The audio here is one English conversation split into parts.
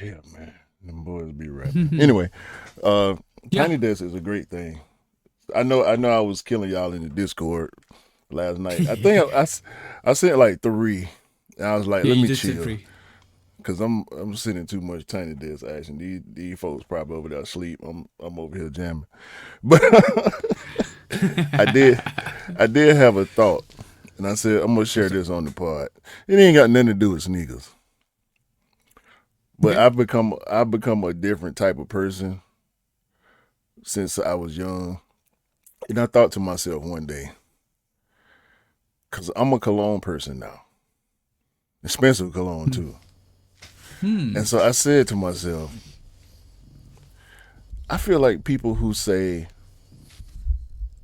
Yeah, man. Them boys be rapping. Anyway, Tiny Desk is a great thing. I know I was killing y'all in the Discord last night. I think I sent like 3. And I was like, Yeah, let you me did sit chill. free. Cause I'm sending too much Tiny Desk action. These folks probably over there asleep. I'm over here jamming. But I did have a thought. And I said, I'm gonna share this on the pod. It ain't got nothing to do with sneakers. But Okay. I've become a different type of person since I was young. And I thought to myself one day, because I'm a cologne person now. Expensive cologne too. And so I said to myself, I feel like people who say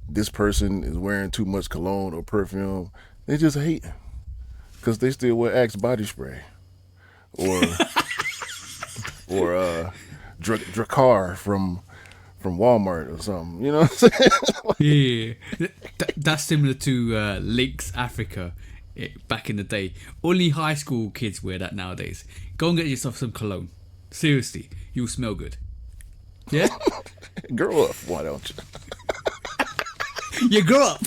this person is wearing too much cologne or perfume, they just hate because they still wear Axe body spray or Dracar from Walmart or something. You know what I'm saying? Yeah, that's similar to Lynx Africa back in the day. Only high school kids wear that nowadays. Go and get yourself some cologne. Seriously, you'll smell good. Yeah? Grow up, why don't you? You grow up.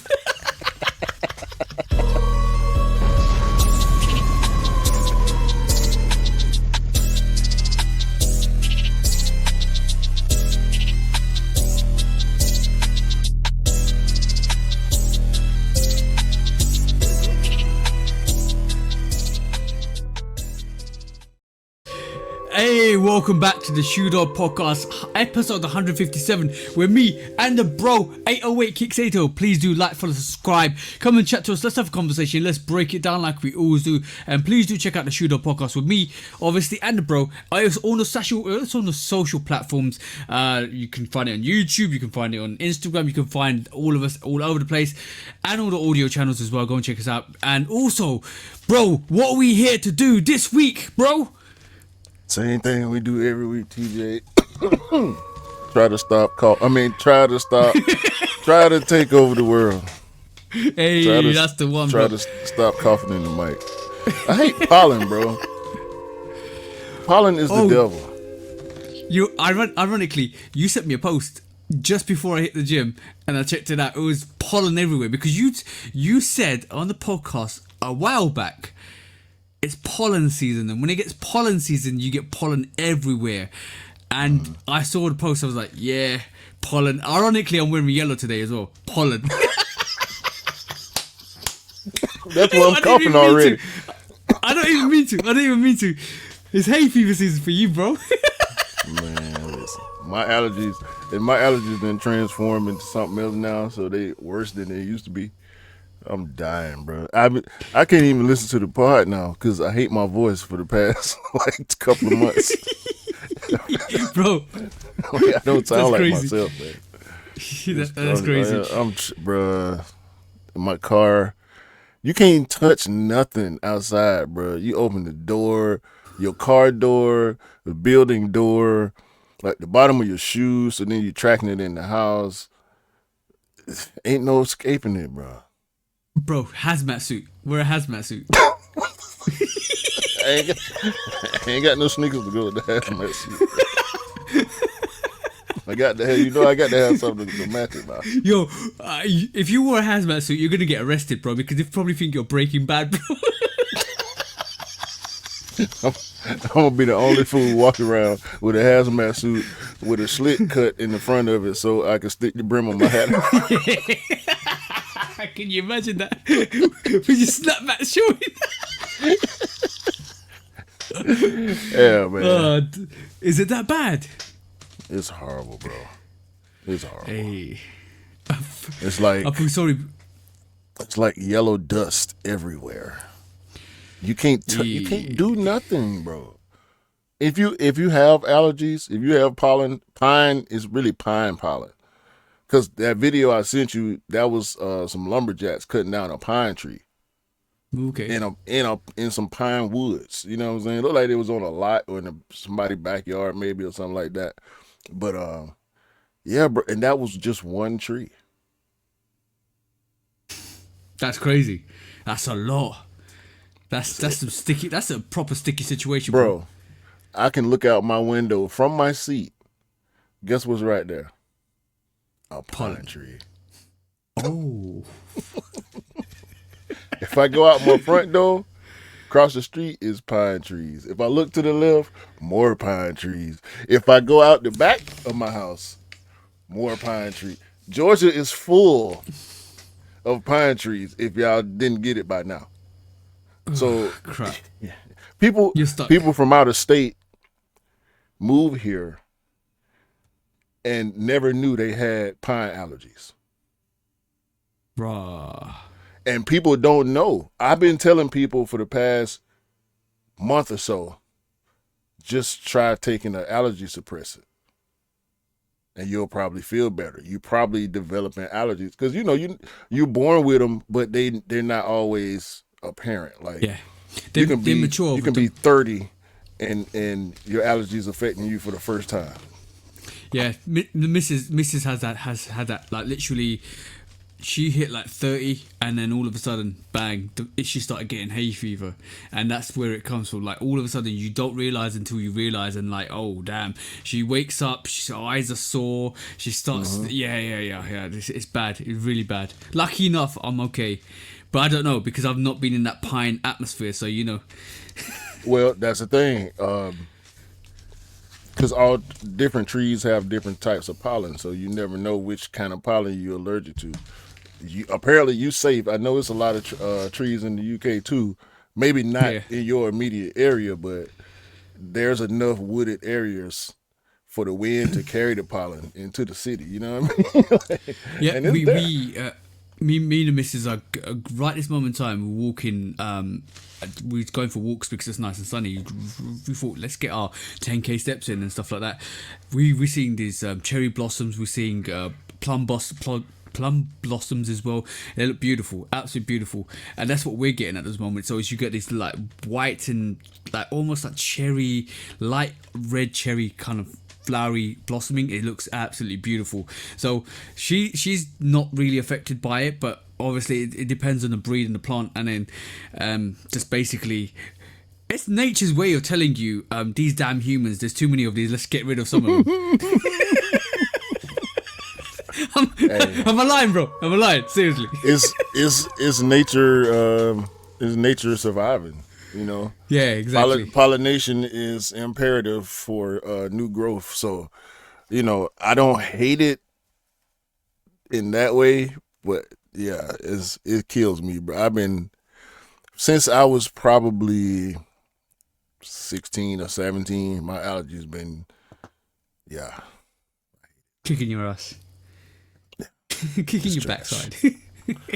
Hey, welcome back to the Shoe Dog Podcast, episode 157, where me and the bro 808 Kicks 80. Please do like, follow, subscribe, come and chat to us. Let's have a conversation. Let's break it down like we always do. And please do check out the Shoe Dog Podcast with me, obviously, and the bro. It's on the social platforms. You can find it on YouTube. You can find it on Instagram. You can find all of us all over the place, and all the audio channels as well. Go and check us out. And also, bro, what are we here to do this week, bro? Same thing we do every week, TJ. Try to take over the world. Hey, that's the one, bro. Try to stop coughing in the mic. I hate pollen, bro. Pollen is the devil. Ironically, you sent me a post just before I hit the gym, and I checked it out. It was pollen everywhere because you said on the podcast a while back, it's pollen season, and when it gets pollen season, you get pollen everywhere. And I saw the post, I was like, yeah, pollen. Ironically, I'm wearing yellow today as well. Pollen. That's why I'm coughing already. I don't even mean to. It's hay fever season for you, bro. Man, listen, my allergies been transformed into something else now, so they worse than they used to be. I'm dying, bro. I can't even listen to the pod now because I hate my voice for the past like couple of months. Bro, I don't sound like myself, man. That's crazy. Bro, in my car, you can't touch nothing outside, bro. You open the door, your car door, the building door, like the bottom of your shoes, so then you're tracking it in the house. Ain't no escaping it, bro. Bro, hazmat suit. Wear a hazmat suit. I ain't got no sneakers to go with the hazmat suit. I got to have something to match it now. Yo, if you wore a hazmat suit, you're gonna get arrested, bro, because they probably think you're Breaking Bad, bro. I'm gonna be the only fool walking around with a hazmat suit with a slit cut in the front of it so I can stick the brim on my hat. Can you imagine that? With your snapback showing? Yeah, man. Is it that bad? It's horrible, bro. It's horrible. Hey. It's like, I feel sorry. It's like yellow dust everywhere. You can't do nothing, bro. If you have allergies, if you have pollen, pine is really pine pollen. Because that video I sent you, that was some lumberjacks cutting down a pine tree. Okay. In some pine woods. You know what I'm saying? It looked like it was on a lot or in somebody's backyard maybe or something like that. But yeah, bro, and that was just one tree. That's crazy. That's a lot. That's some sticky. That's a proper sticky situation, bro. I can look out my window from my seat. Guess what's right there? A pine tree. Oh. If I go out my front door, across the street is pine trees. If I look to the left, more pine trees. If I go out the back of my house, more pine trees. Georgia is full of pine trees if y'all didn't get it by now. So Crap. people from out of state move here and never knew they had pine allergies. Bruh. And people don't know. I've been telling people for the past month or so, just try taking an allergy suppressant and you'll probably feel better. You probably developing allergies because you're born with them, but they're not always apparent. Like they're mature. You can be 30 and your allergies affecting you for the first time. Yeah, the Mrs. has had that, like literally. She hit like 30 and then all of a sudden, bang, she started getting hay fever. And that's where it comes from. Like all of a sudden you don't realize until you realize and like, oh, damn. She wakes up, her eyes are sore. She starts, yeah. It's bad. It's really bad. Lucky enough, I'm okay. But I don't know because I've not been in that pine atmosphere. So, Well, that's the thing. Because all different trees have different types of pollen. So you never know which kind of pollen you're allergic to. Apparently you safe. I know it's a lot of trees in the UK too. Maybe not in your immediate area, but there's enough wooded areas for the wind to carry the pollen into the city. You know what I mean? Yeah, me and the missus are right this moment in time. We're walking. We're going for walks because it's nice and sunny. We thought let's get our 10k steps in and stuff like that. We're seeing these cherry blossoms. We're seeing plum blossoms as well. They look beautiful, absolutely beautiful, and that's what we're getting at this moment. So as you get this like white and like almost like cherry, light red cherry kind of flowery blossoming, it looks absolutely beautiful. So she's not really affected by it, but obviously it depends on the breed and the plant, and then just basically it's nature's way of telling you these damn humans, there's too many of these, let's get rid of some of them. I'm a lying, bro. I'm a lying. Seriously. It's nature. Is nature surviving? Yeah, exactly. Pollination is imperative for new growth. So, I don't hate it in that way, but yeah, it kills me, bro. I've been since I was probably 16 or 17. My allergies been kicking your ass. Kicking your backside.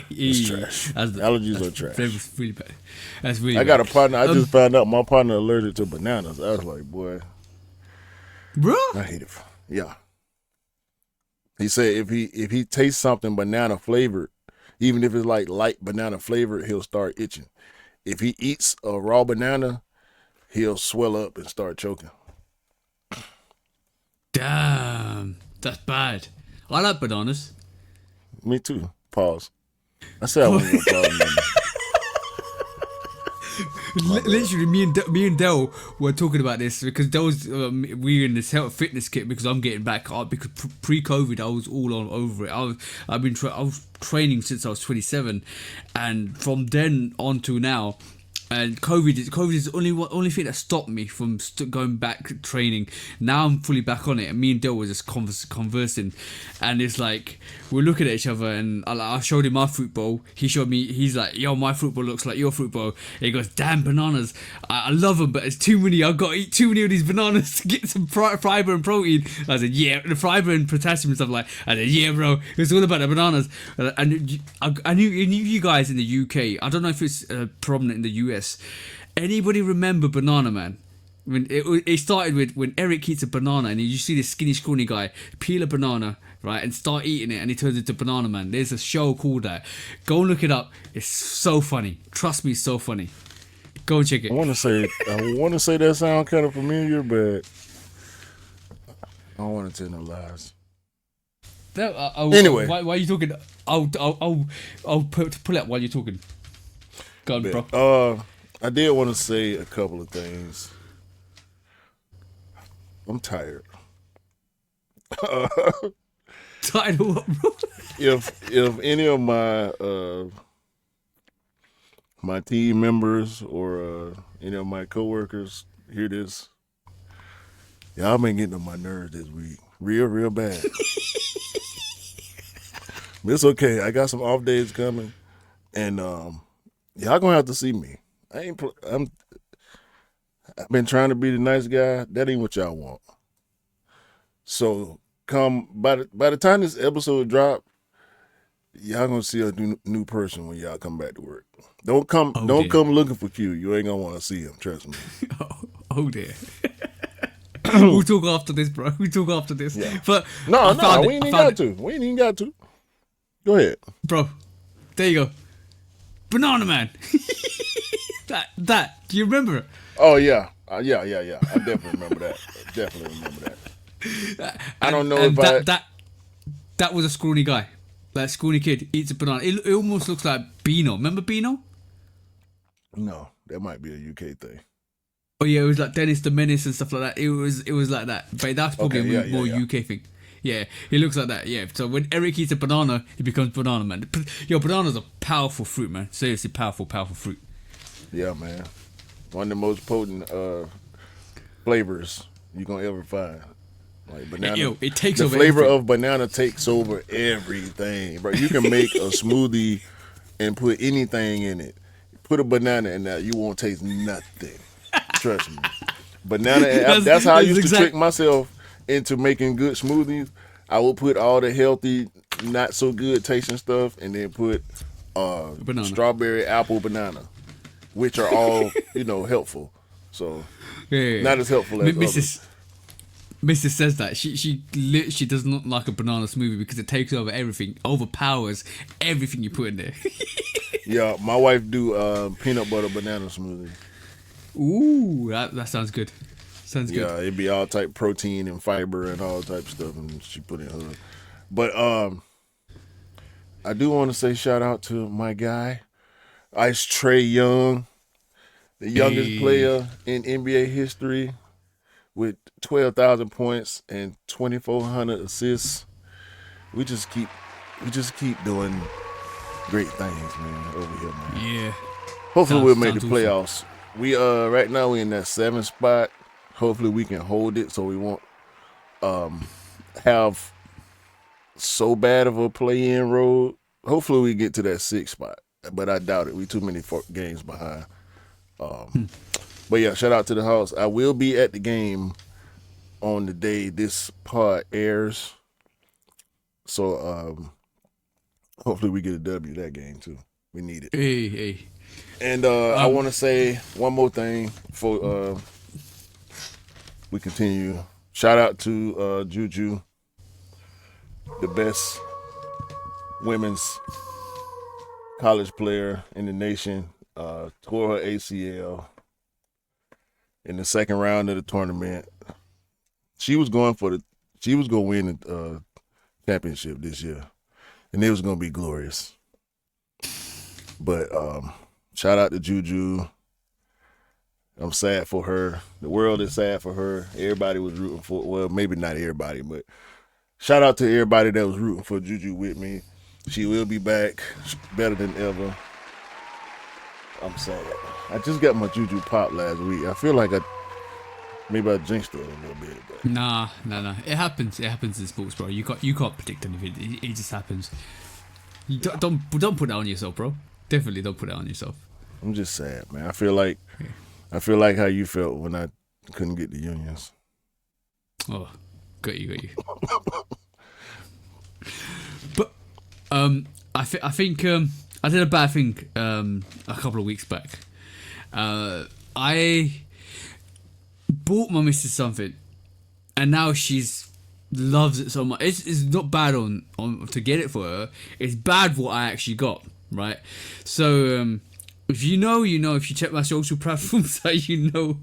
It's trash. Allergies are trash. That's really bad. That's really I got a partner. I just found out my partner allergic to bananas. I was like, boy, bro, I hate it. Yeah. He said if he tastes something banana flavored, even if it's like light banana flavored, he'll start itching. If he eats a raw banana, he'll swell up and start choking. Damn, that's bad. I like bananas. Me too. Pause. I said I wasn't gonna pause. Literally, me and Del were talking about this because Del's we're in this health fitness kit because I'm getting back up because pre-COVID I was all on over it. I was training since I was 27, and from then on to now. And COVID is the only thing that stopped me from going back training. Now I'm fully back on it, and me and Del were just conversing, and it's like we're looking at each other, and I showed him my fruit bowl. He showed me. He's like, "Yo, my fruit bowl looks like your fruit bowl." And he goes, "Damn bananas! I love them, but it's too many. I've got to eat too many of these bananas to get some fiber and protein." I said, "Yeah, the fiber and potassium and stuff like." I said, "Yeah, bro, it's all about the bananas." And I knew you guys in the UK. I don't know if it's prominent in the US. Anybody remember Banana Man? When it started with when Eric eats a banana and you see this skinny scrawny guy peel a banana, right, and start eating it and he turns into Banana Man. There's a show called that. Go and look it up. It's so funny. Trust me, it's so funny. Go and check it. I want to say that sound kind of familiar, but I don't want to tell no lies. Anyway, why are you talking? I'll pull it up while you're talking. Go on, bro. I did want to say a couple of things. I'm tired. Tired of what, bro? If any of my team members or any of my coworkers hear this, y'all been getting on my nerves this week, real bad. But it's okay. I got some off days coming, and y'all gonna have to see me. I've been trying to be the nice guy. That ain't what y'all want. So come by the time this episode drop, y'all gonna see a new person when y'all come back to work. Don't come looking for Q. You ain't gonna want to see him. Trust me. Oh dear. We'll talk after this, bro. We'll talk after this. Yeah. But no, we ain't even got to. We ain't even got to. Go ahead, bro. There you go. Banana Man. that. Do you remember it? Oh yeah. I definitely remember that. I don't know if that was a scrawny guy. That scrawny kid eats a banana. It almost looks like Beano. Remember Beano? No, that might be a UK thing. Oh yeah, it was like Dennis the Menace and stuff like that. It was like that. But that's probably a more UK thing. Yeah, he looks like that. Yeah. So when Eric eats a banana, he becomes Banana Man. Yo, banana's a powerful fruit, man. Seriously, powerful fruit. Yeah, man. One of the most potent flavors you gonna ever find. Like banana. Yo, it takes the over flavor everything. of banana takes over everything, bro. You can make a smoothie and put anything in it. Put a banana in there, you won't taste nothing. Trust me. Banana. That's how I used to trick myself into making good smoothies. I would put all the healthy, not so good tasting stuff, and then put strawberry, apple, banana, which are all helpful. So not as helpful as others. Mrs. says that she literally does not like a banana smoothie because it takes over everything, overpowers everything you put in there. Yeah, my wife do peanut butter banana smoothie. Ooh, that sounds good. Sounds good. Yeah, it'd be all type protein and fiber and all type of stuff, and she put in her. But I do want to say shout out to my guy, Ice Trae Young, the youngest player in NBA history, with 12,000 points and 2,400 assists. We just keep doing great things, man, over here, man. Yeah. Hopefully we'll make the playoffs. We right now we're in that 7th spot. Hopefully we can hold it so we won't have so bad of a play-in road. Hopefully we get to that 6th spot, but I doubt it. We too many games behind. But yeah, shout out to the house. I will be at the game on the day this pod airs. So hopefully we get a W that game too. We need it. Hey. And I want to say one more thing before we continue. Shout out to Juju, the best women's college player in the nation. Tore her ACL in the second round of the tournament. She was going to win the championship this year, and it was going to be glorious. But shout out to Juju. I'm sad for her. The world is sad for her. Everybody was rooting for, well, maybe not everybody, but shout out to everybody that was rooting for Juju with me. She will be back better than ever. I'm sad. I just got my Juju pop last week. I feel like maybe I jinxed her a little bit. But. Nah. It happens. It happens in sports, bro. You can't predict anything. It just happens. Don't put that on yourself, bro. Definitely don't put that on yourself. I'm just sad, man. I feel like how you felt when I couldn't get the unions. Oh, got you. But I think I did a bad thing a couple of weeks back. I bought my missus something, and now she's loves it so much. It's not bad on to get it for her. It's bad what I actually got, right? So if you know, if you check my social platforms, you know.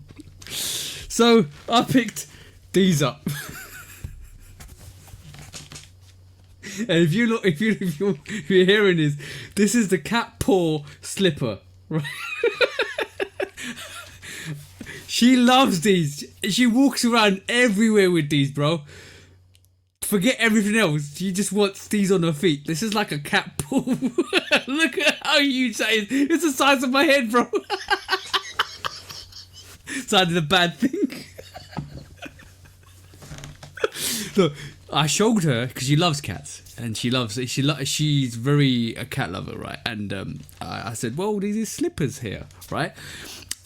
So I picked these up. And if you're hearing this is the cat paw slipper, right? She loves these. She walks around everywhere with these, bro. Forget everything else. She just wants these on her feet. This is like a cat paw. Look at how huge that is. It's the size of my head, bro. So I did a bad thing. Look, I showed her because she loves cats and she's very a cat lover, right? And I said, well, these slippers here, right?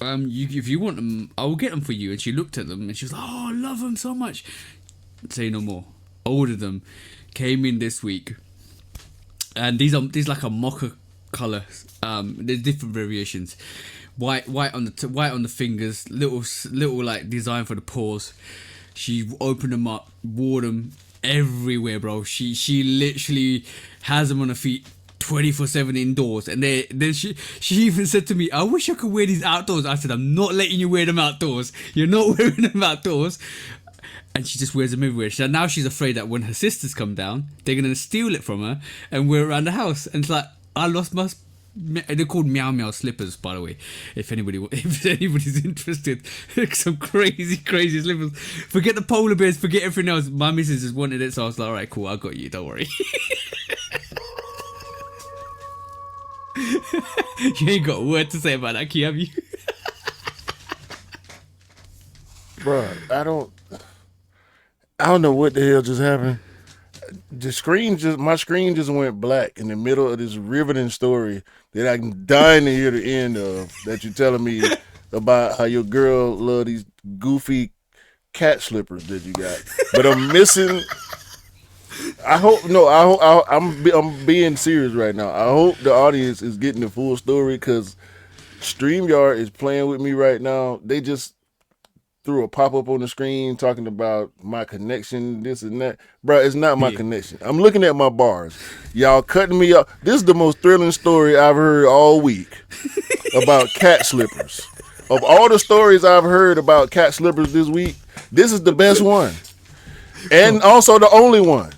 If you want them, I will get them for you. And she looked at them and she was like, oh, I love them so much. Say no more. Ordered them, came in this week, and these like a mocha color. There's different variations. White on the fingers, little like design for the paws. She opened them up, wore them everywhere, bro. She literally has them on her feet 24/7 indoors, and then she even said to me, I wish I could wear these outdoors. I said, I'm not letting you wear them outdoors. You're not wearing them outdoors. And she just wears them everywhere. So now she's afraid that when her sisters come down, they're going to steal it from her and wear it around the house. And it's like, I lost my... They're called Meow Meow slippers, by the way. If anybody's interested. Some crazy slippers. Forget the polar bears, forget everything else. My missus just wanted it, so I was like, alright, cool, I got you, don't worry. You ain't got a word to say about that, Key, have you? Bruh, I don't know what the hell just happened. My screen just went black in the middle of this riveting story that I'm dying to hear the end of. That you're telling me about how your girl love these goofy cat slippers that you got, but I'm missing. I'm being serious right now. I hope the audience is getting the full story because StreamYard is playing with me right now. They just threw a pop-up on the screen talking about my connection, this and that. Bro, it's not my connection. I'm looking at my bars. Y'all cutting me up. This is the most thrilling story I've heard all week about cat slippers. Of all the stories I've heard about cat slippers this week, this is the best one. And also the only one.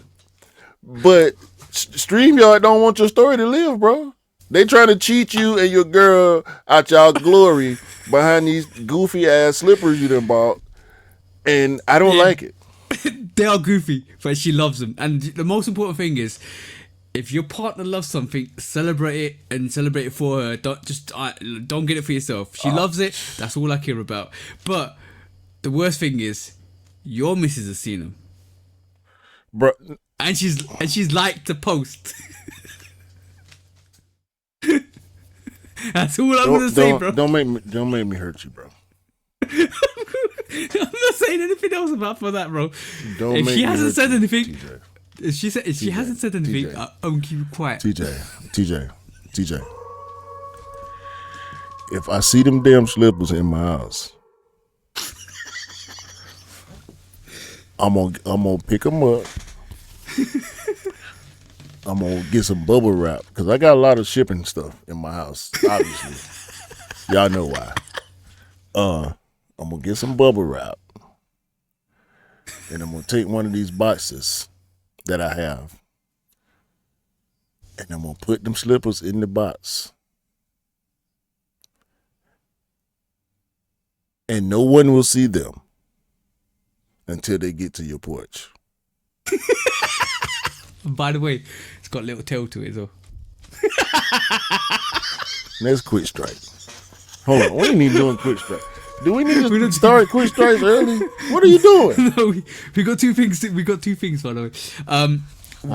But StreamYard don't want your story to live, bro. They trying to cheat you and your girl out y'all glory behind these goofy ass slippers you done bought, and I don't like it. They are goofy, but she loves them. And the most important thing is, if your partner loves something, celebrate it and celebrate it for her. Don't get it for yourself. She loves it. That's all I care about. But the worst thing is, your missus has seen them, bro, and she's liked the post. That's all I'm gonna say, bro. Don't make me hurt you, bro. I'm not saying anything else about for that, bro. If she hasn't said anything, TJ. if she hasn't said anything, I'll keep it quiet. TJ. If I see them damn slippers in my house, I'm gonna pick them up. I'm gonna get some bubble wrap because I got a lot of shipping stuff in my house. Obviously, y'all know why. I'm gonna get some bubble wrap, and I'm gonna take one of these boxes that I have, and I'm gonna put them slippers in the box, and no one will see them until they get to your porch. By the way, it's got a little tail to it as well. Let's quick strike. Hold on, we ain't even doing quick strike. Do we need to start quick strikes early? What are you doing? No, we got two things. We got two things, by the way.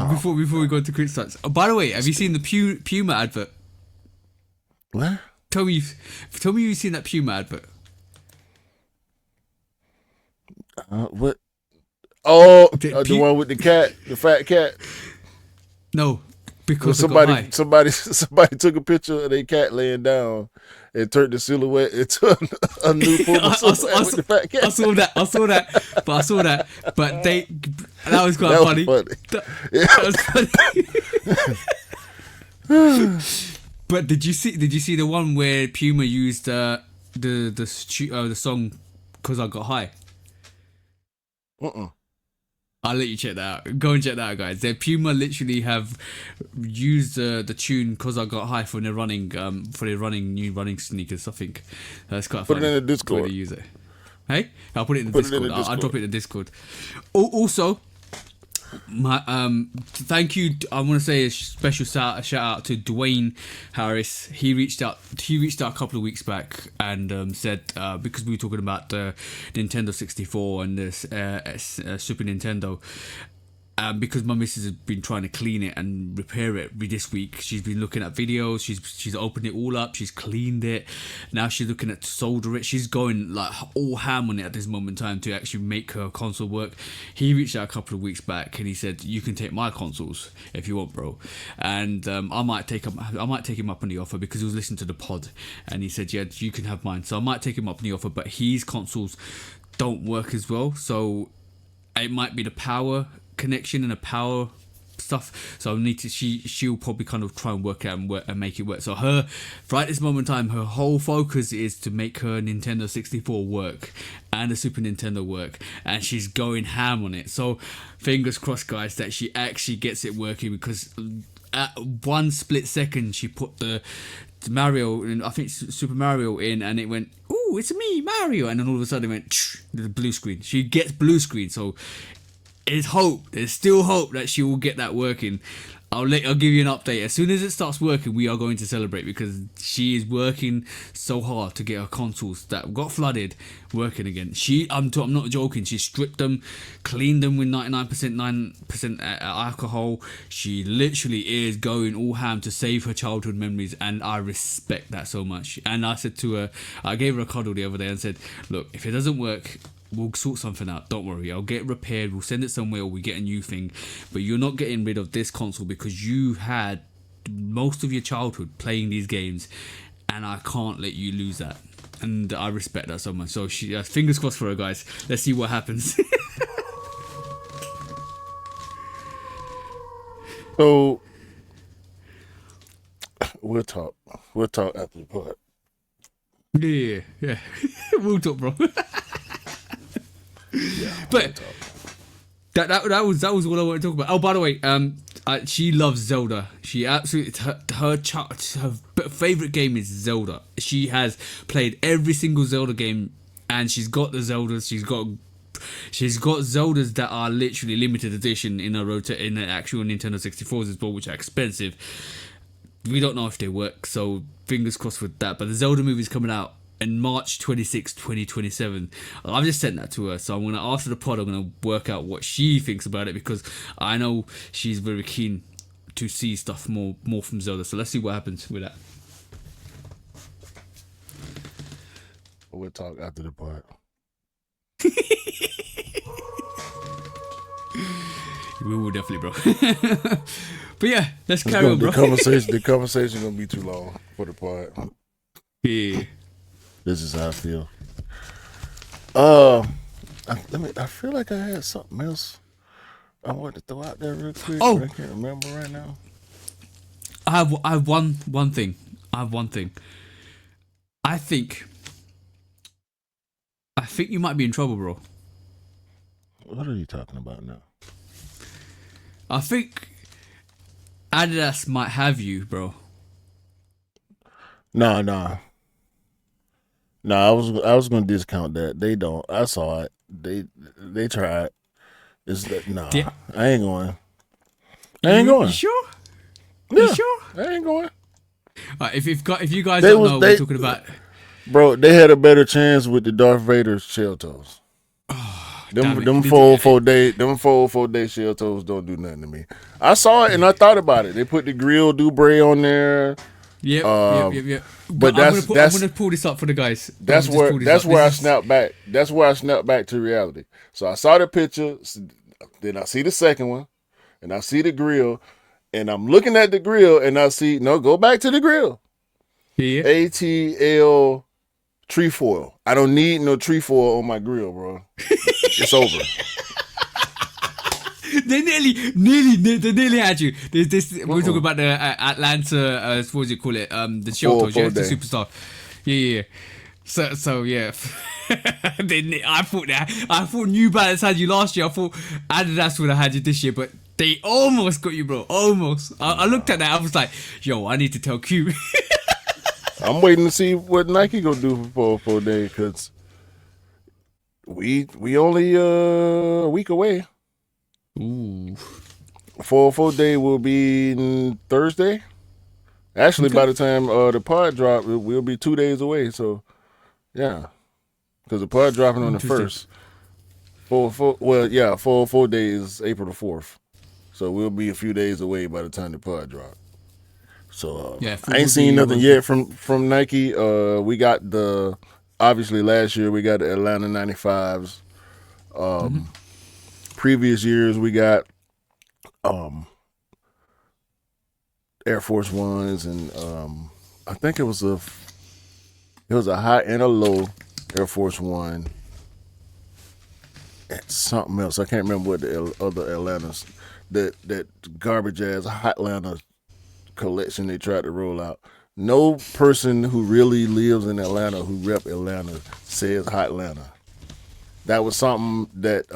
Before we go to quick strikes. Oh, by the way, have you seen the Puma advert? What? Tell me you've seen that Puma advert. What? Oh, the one with the cat, the fat cat. No, because somebody took a picture of their cat laying down and turned the silhouette into a new Puma with the fat cat. I saw that. But that was quite funny. That was funny. But did you see the one where Puma used the song "Cause I Got High"? I'll let you check that out. Go and check that out, guys. Puma literally have used the tune "Cause I Got High" for their new running sneakers. I think that's quite funny. Put it in the Discord. To use it. Hey, I'll put it in the Put it in Discord. the I'll Discord. drop it in the Discord. Also, my thank you. I want to say a special shout out to Dwayne Harris. He reached out a couple of weeks back and said because we were talking about the Nintendo 64 and this Super Nintendo. Because my missus has been trying to clean it and repair it this week, she's been looking at videos. She's opened it all up. She's cleaned it. Now she's looking at solder it. She's going like all ham on it at this moment in time to actually make her console work. He reached out a couple of weeks back and he said, "You can take my consoles if you want, bro." And I might take him up on the offer because he was listening to the pod and he said, "Yeah, you can have mine." So I might take him up on the offer, but his consoles don't work as well. So it might be the power connection and the power stuff, so I need to she'll probably kind of try and work out and make it work. So her right this moment in time, her whole focus is to make her Nintendo 64 work and the Super Nintendo work, and she's going ham on it. So fingers crossed, guys, that she actually gets it working, because at one split second she put the Mario, I think Super Mario in, and it went, "Ooh, it's me, Mario," and then all of a sudden it went the blue screen. She gets blue screen, so there's still hope that she will get that working. I'll give you an update as soon as it starts working. We are going to celebrate because she is working so hard to get her consoles that got flooded working again. I'm not joking. She stripped them, cleaned them with 99% alcohol. She literally is going all ham to save her childhood memories, and I respect that so much. And I said to her, I gave her a cuddle the other day and said, "Look, if it doesn't work, we'll sort something out. Don't worry. I'll get it repaired. We'll send it somewhere, or we get a new thing. But you're not getting rid of this console because you had most of your childhood playing these games, and I can't let you lose that." And I respect that so much. So she, fingers crossed for her, guys. Let's see what happens. So we'll talk after the part. yeah. We'll talk, bro. Yeah, But that was what I wanted to talk about. Oh, by the way, she loves Zelda. She absolutely her favorite game is Zelda. She has played every single Zelda game, and she's got the Zeldas. She's got Zeldas that are literally limited edition in the actual Nintendo 64s as well, which are expensive. We don't know if they work, so fingers crossed with that. But the Zelda movie's coming out in March 26, 2027. I've just sent that to her, so I'm gonna, after the pod, I'm gonna work out what she thinks about it, because I know she's very keen to see stuff more from Zelda. So let's see what happens with that. We'll talk after the part. We will definitely, bro. But yeah, let's carry on, bro. The conversation gonna be too long for the part. Yeah. This is how I feel. I feel like I had something else I wanted to throw out there real quick. Oh, but I can't remember right now. I have one thing. I think you might be in trouble, bro. What are you talking about now? I think Adidas might have you, bro. Nah. I was gonna discount that. They don't. I saw it. They tried. It's that Yeah. I ain't going. You sure? Yeah, You sure? I ain't going. If you guys don't know, we're talking about. Bro, they had a better chance with the Darth Vader shell toes. Them 404-day shell toes don't do nothing to me. I saw it and I thought about it. They put the grill Dubray on there. Yep. But I'm gonna pull this up for the guys. That's where I snapped back. That's where I snapped back to reality. So I saw the picture, then I see the second one, and I see the grill, and I'm looking at the grill, and I see go back to the grill. Yeah. ATL trefoil. I don't need no trefoil on my grill, bro. It's over. They nearly had you. We're talking about the Atlanta. What do you call it? The Shelters, yeah, the Superstar. Yeah. So yeah. I thought New Balance had you last year. I thought Adidas would have had you this year, but they almost got you, bro. Almost. I looked at that. I was like, yo, I need to tell Q. I'm waiting to see what Nike gonna do for 4 days, because We only a week away. Ooh. 404 day will be Thursday. Actually, Okay. by the time the pod drop, we'll be 2 days away. So yeah, because the pod dropping on the Interesting. first. 404 day is April the 4th. So we'll be a few days away by the time the pod drop. So Yeah, I ain't would seen be nothing what? yet from Nike. We got obviously last year we got the Atlanta 95s. Previous years we got um Air Force Ones, and I think it was a high and a low Air Force One and something else. I can't remember what the other Atlanta's that garbage ass Hotlanta collection they tried to roll out. No person who really lives in Atlanta who rep Atlanta says Hotlanta. That was something that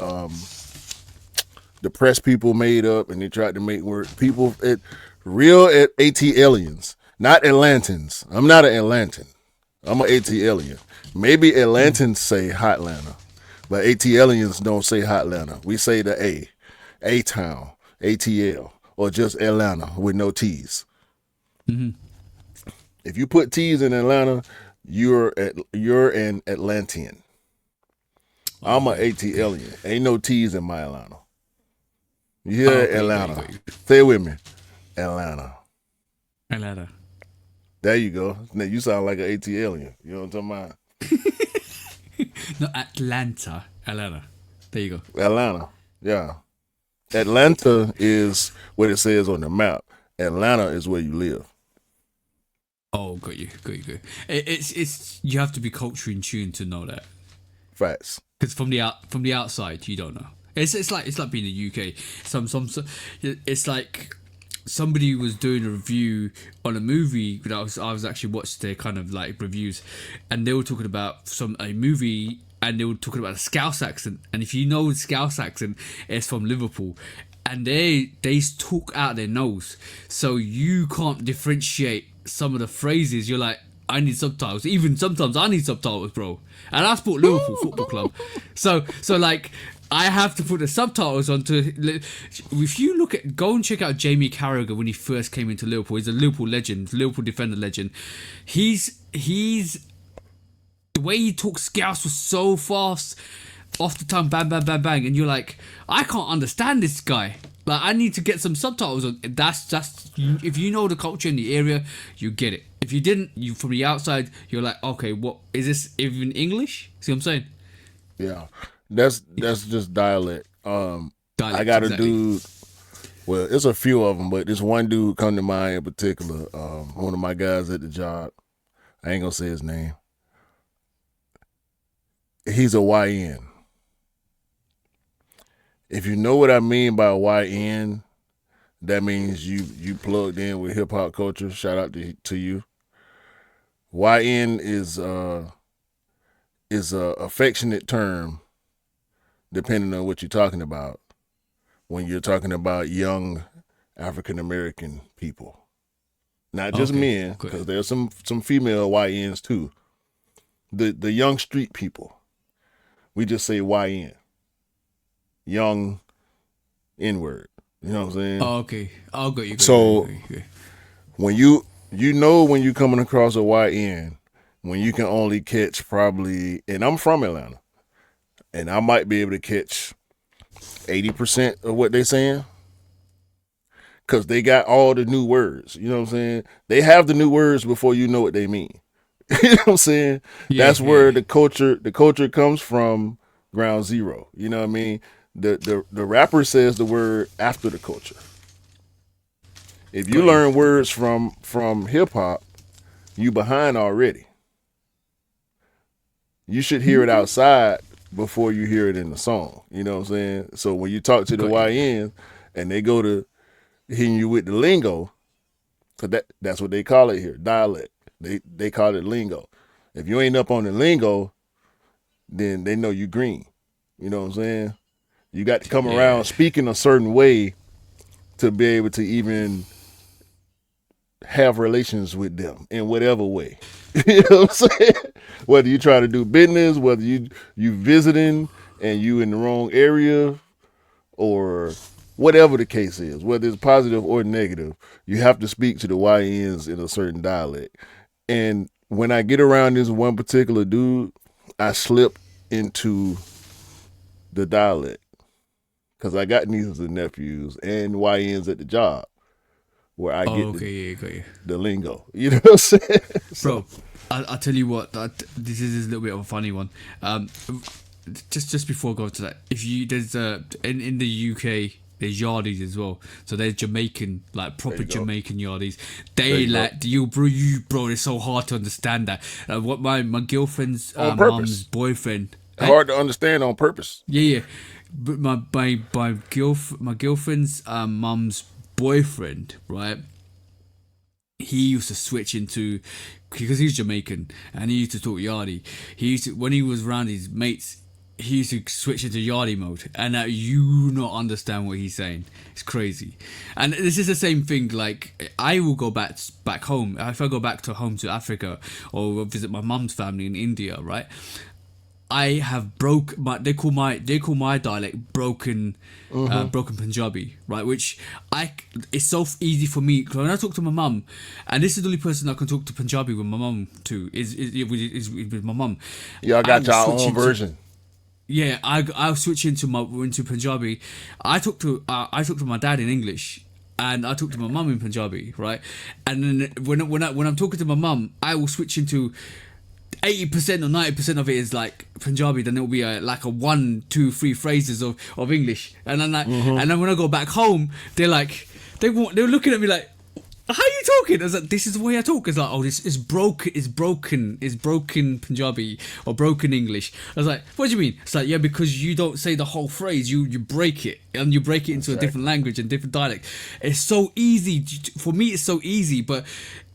the press people made up, and they tried to make work. People real AT aliens, not Atlantans. I'm not an Atlantan. I'm an AT alien. Maybe Atlantans say Hotlanta, but AT aliens don't say Hotlanta. We say the A Town, ATL, or just Atlanta with no T's. If you put T's in Atlanta, you're an Atlantean. I'm an Okay. AT alien. Ain't no T's in my Atlanta. Oh, Yeah, okay, Atlanta. got you. Say it with me. Atlanta. Atlanta. There you go. Now you sound like an AT alien. You know what I'm talking No, Atlanta. Atlanta. There you go. about? Atlanta. Yeah. Atlanta is what it says on the map. Atlanta is where you live. Oh, got you. It's you have to be culturally in tune to know that. Facts. Because from the outside, you don't know. It's like being in the UK. It's like somebody was doing a review on a movie that I was actually watched their kind of like reviews, and they were talking about a movie, and they were talking about a Scouse accent. And if you know the Scouse accent, it's from Liverpool, and they talk out their nose, so you can't differentiate some of the phrases. You're like, I need subtitles. Even sometimes I need subtitles, bro. And I support Liverpool Football Club, so like I have to put the subtitles onto. If you go and check out Jamie Carragher when he first came into Liverpool. He's a Liverpool legend, Liverpool defender legend. He's the way he talks Scouse was so fast, off the tongue, bang, bang, bang, bang, and you're like, I can't understand this guy. Like, I need to get some subtitles on. That's if you know the culture in the area, you get it. If you didn't, you from the outside, you're like, okay, what is this even English? See what I'm saying? Yeah. That's just dialect. I Dialect, got a exactly. dude. Well, it's a few of them, but this one dude come to mind in particular. One of my guys at the job. I ain't gonna say his name. He's a YN. If you know what I mean by YN, that means you plugged in with hip hop culture. Shout out to you. YN is a affectionate term depending on what you're talking about. When you're talking about young African American people, not just Okay, men, good. because there's some female YNs too. The young street people, we just say YN, young N word. You know what I'm saying? Oh, okay. Oh, got you. So when when you're coming across a YN, when you can only catch probably, and I'm from Atlanta, and I might be able to catch 80% of what they're saying, because they got all the new words. You know what I'm saying? They have the new words before you know what they mean. You know what I'm saying? Yeah, That's yeah. where the culture comes from, ground zero. You know what I mean? The rapper says the word after the culture. If you Got you. learn words from hip hop, you behind already. You should hear it Okay. outside before you hear it in the song. You know what I'm saying? So when you talk to the Got you. YN and they go to hitting you with the lingo, cause that's what they call it here, dialect. They call it lingo. If you ain't up on the lingo, then they know you green. You know what I'm saying? You got to come Yeah. around speaking a certain way to be able to even have relations with them in whatever way. You know what I'm saying? Whether you try to do business, whether you visiting and you in the wrong area, or whatever the case is, whether it's positive or negative, you have to speak to the YNs in a certain dialect. And when I get around this one particular dude, I slip into the dialect because I got nieces and nephews and YNs at the job where I get the lingo. You know what I'm saying? Bro, I'll tell you what, this is a little bit of a funny one. Just before I go to that, if you there's in the UK there's yardies as well. So there's Jamaican, like proper Jamaican yardies. They like you bro. It's so hard to understand that. What my girlfriend's mom's boyfriend. Hard to understand on purpose. Yeah. But my girlfriend's mom's boyfriend, right? He used to switch into, because he's Jamaican and he used to talk yardie. He used to, when he was around his mates, he used to switch into yardie mode, and you not understand what he's saying. It's crazy. And this is the same thing. Like, I will go back home if I go back to Africa or visit my mum's family in India, right? I have they call my dialect broken Punjabi, right? Which it's so easy for me when I talk to my mum, and this is the only person I can talk to Punjabi with my mum too is with my mum. Yeah, I got your own version. Yeah, I'll switch into Punjabi. I talk to my dad in English, and I talk to my mum in Punjabi, right? And then when I'm talking to my mum, I will switch into 80% or 90% of it is like Punjabi. Then it'll be like a 1, 2, 3 phrases of English, and then and then when I go back home, they're looking at me like, how are you talking? I was like, this is the way I talk. It's like, oh, this is broken Punjabi or broken English. I was like, what do you mean? It's like, yeah, because you don't say the whole phrase, you break it, and you break it into a different language and different dialect. It's so easy for me. It's so easy, but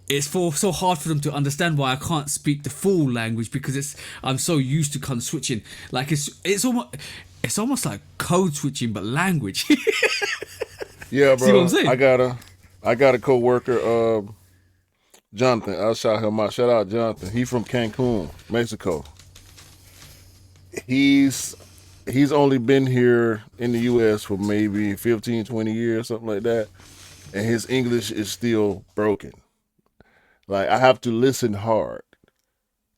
it's so hard for them to understand why I can't speak the full language, because I'm so used to kind of switching. Like it's almost like code switching, but language. Yeah, bro. See what I'm saying? I got a coworker, Jonathan. I'll shout him out. Shout out Jonathan. He's from Cancun, Mexico. He's only been here in the U.S. for maybe 15, 20 years, something like that, and his English is still broken. Like, I have to listen hard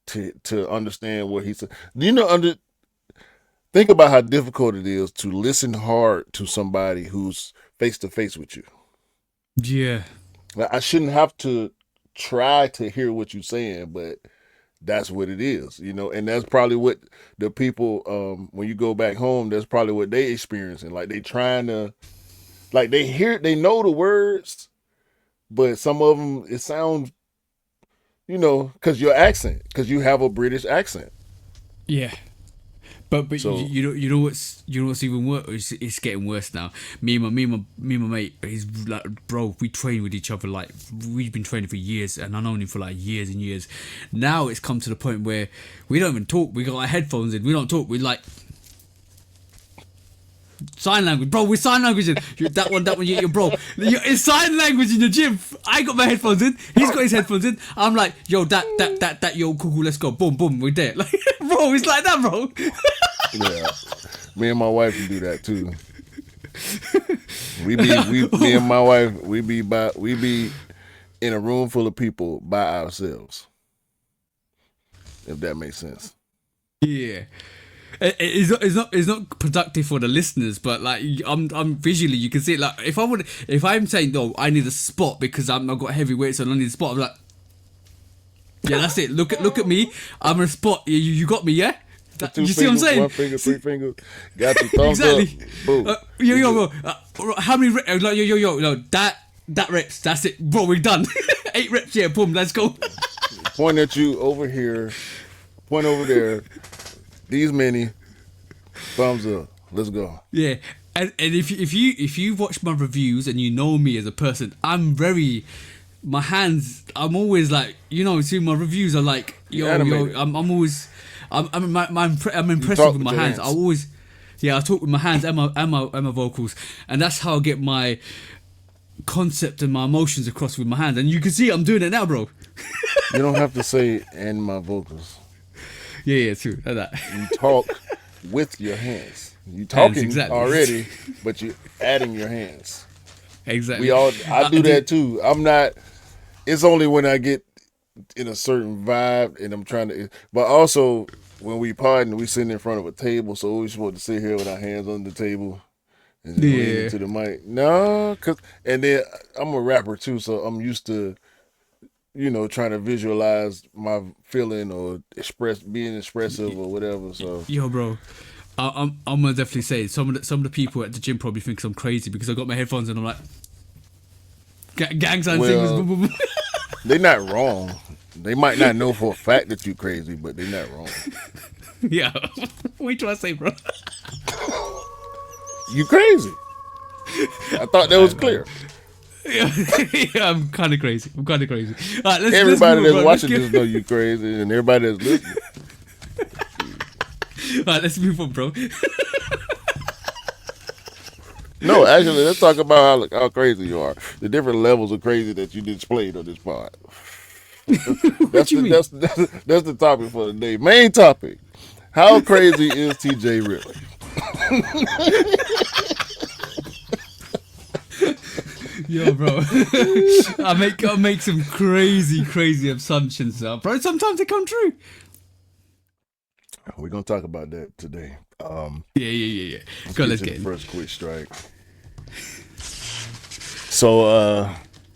to understand what he said. Think about how difficult it is to listen hard to somebody who's face to face with you. Yeah. Like, I shouldn't have to try to hear what you're saying, but that's what it is, and that's probably what the people, when you go back home, that's probably what they experiencing. Like, they trying to, like, they know the words, but some of them, it sounds, because because you have a British accent. Yeah. But So, you know what's even worse? It's getting worse now. Me and my mate, he's like, bro, we train with each other, like we've been training for years, and I've known him for like years and years. Now it's come to the point where we don't even talk. We got our headphones in. We don't talk. We like sign language, bro. We're sign language. That one, your bro. It's sign language in the gym. I got my headphones in. He's got his headphones in. I'm like, yo, that, yo, cool, let's go. Boom, boom, we're there. Like, bro, it's like that, bro. yeah, me and my wife can do that too. Me and my wife, we be in a room full of people by ourselves. If that makes sense. Yeah. It's not productive for the listeners, but like I'm visually, you can see it. Like if I'm saying, no, I need a spot because I've got heavy weights and I need a spot, I'm like, yeah, that's it. Look at me. I'm a spot. You got me, yeah. You see what I'm saying? 1 finger, 3 fingers. Got your thumbs exactly. up. Boom. Yo, how many reps? No, that reps. That's it, bro. We're done. 8 reps. Yeah, boom. Let's go. Point at you over here. Point over there. These many. Thumbs up. Let's go. Yeah, and if you watch my reviews and you know me as a person, I'm very. My hands. I'm always like, see, my reviews are like, I'm always. I'm impressive with my hands. I always, I talk with my hands and my vocals, and that's how I get my concept and my emotions across with my hands, and you can see I'm doing it now, bro. You don't have to say "and my vocals." Yeah, true. Like that. You talk with your hands. You talking exactly. already, but you adding your hands. Exactly. I do that too. I'm not. It's only when I get in a certain vibe and I'm trying to. But also when we pardon, we sitting in front of a table, so we supposed to sit here with our hands on the table and then lean into the mic. No, and then I'm a rapper too, so I'm used to, trying to visualize my feeling or being expressive or whatever. So Yo, bro. I'm gonna definitely say some of the people at the gym probably think I'm crazy because I got my headphones and I'm like gang sign singers. They're not wrong. They might not know for a fact that you're crazy, but they're not wrong. Yeah, what you trying to say, bro? You crazy? I thought that was clear. Yeah, I'm kind of crazy. All right, everybody let's that's watching this know you crazy, and everybody that's listening. All right, let's move on, bro. No, actually, let's talk about how crazy you are. The different levels of crazy that you displayed on this pod. That's the topic for the day. Main topic: how crazy is TJ really? Yo, bro, I make some crazy assumptions, bro. Sometimes they come true. We're gonna talk about that today. Yeah. Let's get the first quick strike. So,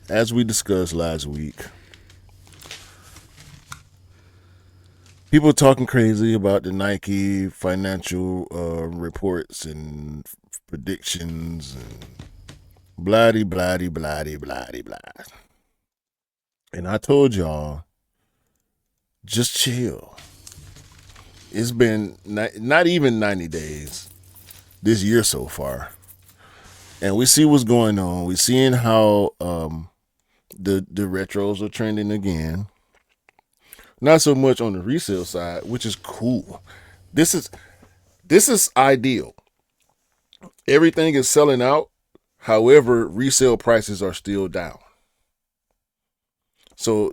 as we discussed last week, people talking crazy about the Nike financial reports and predictions and blah blah blah blah blah blah. And I told y'all, just chill. It's been not even 90 days this year so far. And we see what's going on. We're seeing how the retros are trending again. Not so much on the resale side, which is cool. This is ideal. Everything is selling out. However, resale prices are still down. So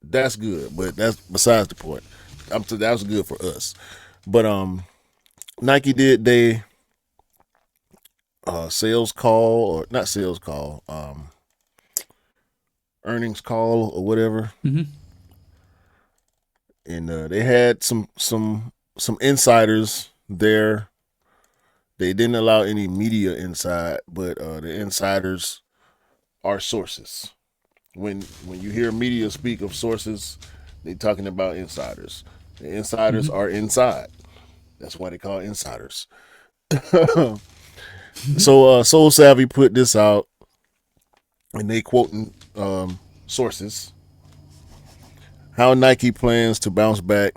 that's good, but that's besides the point. That was good for us. But Nike did they sales call, or not sales call, earnings call or whatever. Mm-hmm. And they had some insiders there. They didn't allow any media inside, but the insiders are sources. When you hear media speak of sources, they're talking about insiders. The insiders are inside. That's why they call it insiders. So Soul Savvy put this out, and they quoting sources. How Nike plans to bounce back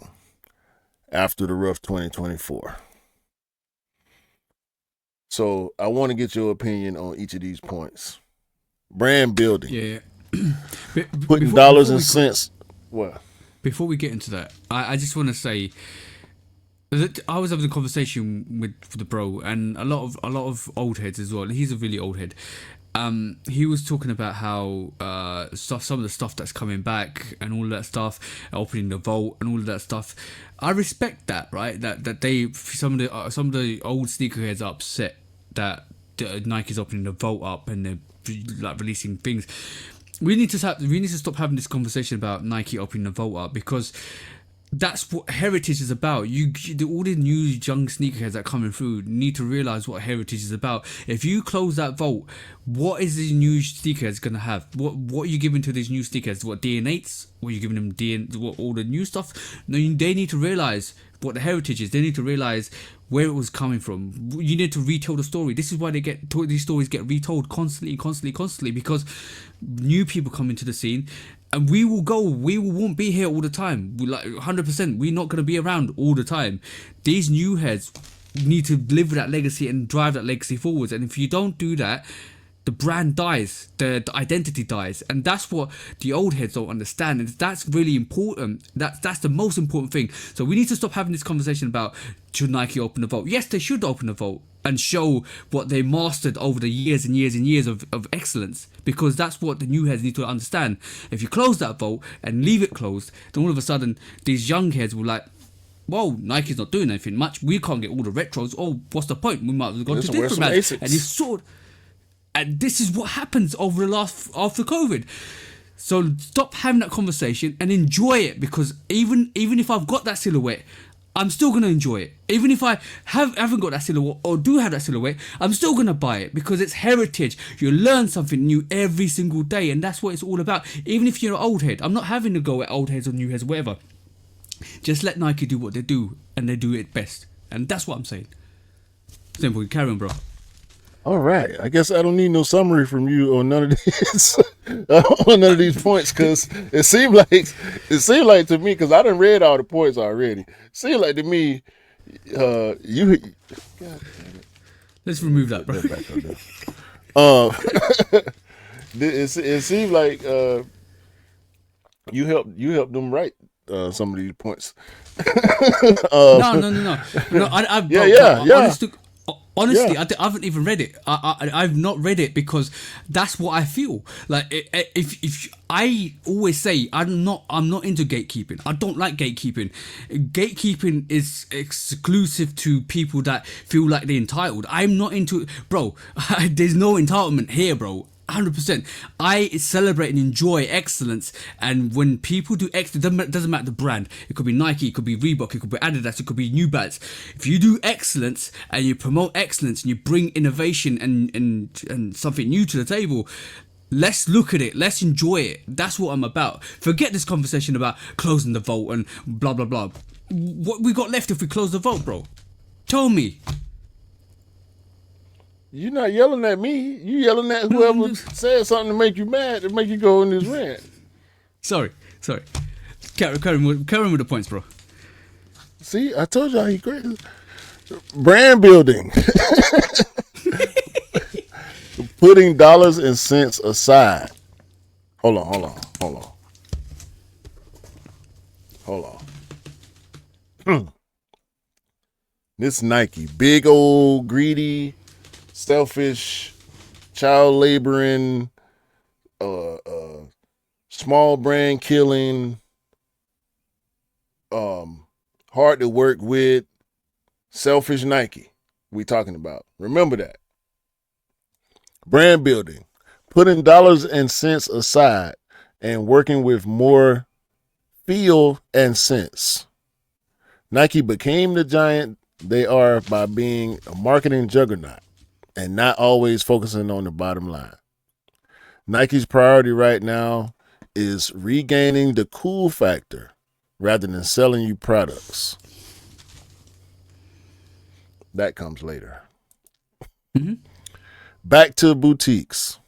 after the rough 2024. So I want to get your opinion on each of these points. Brand building. Yeah. Putting dollars and cents. What? Before we get into that, I just want to say that I was having a conversation with the bro, and a lot of old heads as well. He's a really old head. He was talking about how some of the stuff that's coming back and all that stuff, opening the vault and all of that stuff. I respect that, right? That they some of the old sneakerheads are upset that Nike's opening the vault up and they're like releasing things. We need to stop having this conversation about Nike opening the vault up, because that's what heritage is about. All the new young sneakerheads that are coming through need to realize what heritage is about. If you close that vault, what is these new sneakerheads gonna have? What are you giving to these new sneakerheads? What, DNA8s? What are you giving them? What, all the new stuff? No, they need to realize what the heritage is. They need to realize where it was coming from. You need to retell the story. This is why these stories get retold constantly, because new people come into the scene. And we won't be here all the time. 100%. We're not going to be around all the time. These new heads need to live with that legacy and drive that legacy forwards. And if you don't do that, the brand dies, the identity dies. And that's what the old heads don't understand. And that's really important. That's the most important thing. So we need to stop having this conversation about, should Nike open the vault? Yes, they should open the vault. and show what they mastered over the years and years and years of excellence, because that's what the new heads need to understand. If you close that vault and leave it closed, then all of a sudden these young heads will like, well, Nike's not doing anything much, we can't get all the retros, oh, what's the point, we might as well go to different brands. And it's sort, and this is what happens over the last, after COVID. So stop having that conversation and enjoy it, because even if I've got that silhouette, I'm still going to enjoy it. Even if I haven't got that silhouette or do have that silhouette, I'm still going to buy it, because it's heritage. You learn something new every single day, and that's what it's all about. Even if you're an old head, I'm not having to go at old heads or new heads or whatever. Just let Nike do what they do, and they do it best. And that's what I'm saying. Simple. Carry on, bro. All right. I guess I don't need no summary from you on none of these on none of these points, because it seemed like to me, because I done read all the points already. It seemed like to me, you. God damn it. Let's remove that, bro. It seemed like you helped them write some of these points. No. Honestly, I haven't even read it. I've not read it, because that's what I feel like. If I always say I'm not into gatekeeping. I don't like gatekeeping. Gatekeeping is exclusive to people that feel like they're entitled. I'm not into it, bro. There's no entitlement here, bro. 100%. I celebrate and enjoy excellence, and when people do excellence, it doesn't matter the brand. It could be Nike, it could be Reebok, it could be Adidas, it could be New Balance. If you do excellence and you promote excellence and you bring innovation and something new to the table, let's look at it, let's enjoy it. That's what I'm about. Forget this conversation about closing the vault and blah blah blah. What we got left if we close the vault, bro? Tell me. You're not yelling at me. You yelling at whoever said something to make you mad, to make you go in this rant. Sorry. Carry on with the points, bro. See, I told y'all he great. Brand building. Putting dollars and cents aside. Hold on. This Nike, big old greedy, selfish, child laboring, small brand killing, hard to work with, selfish Nike we talking about. Remember that. Brand building, putting dollars and cents aside and working with more feel and sense. Nike became the giant they are by being a marketing juggernaut and not always focusing on the bottom line. Nike's priority right now is regaining the cool factor rather than selling you products. That comes later. Mm-hmm. Back to boutiques.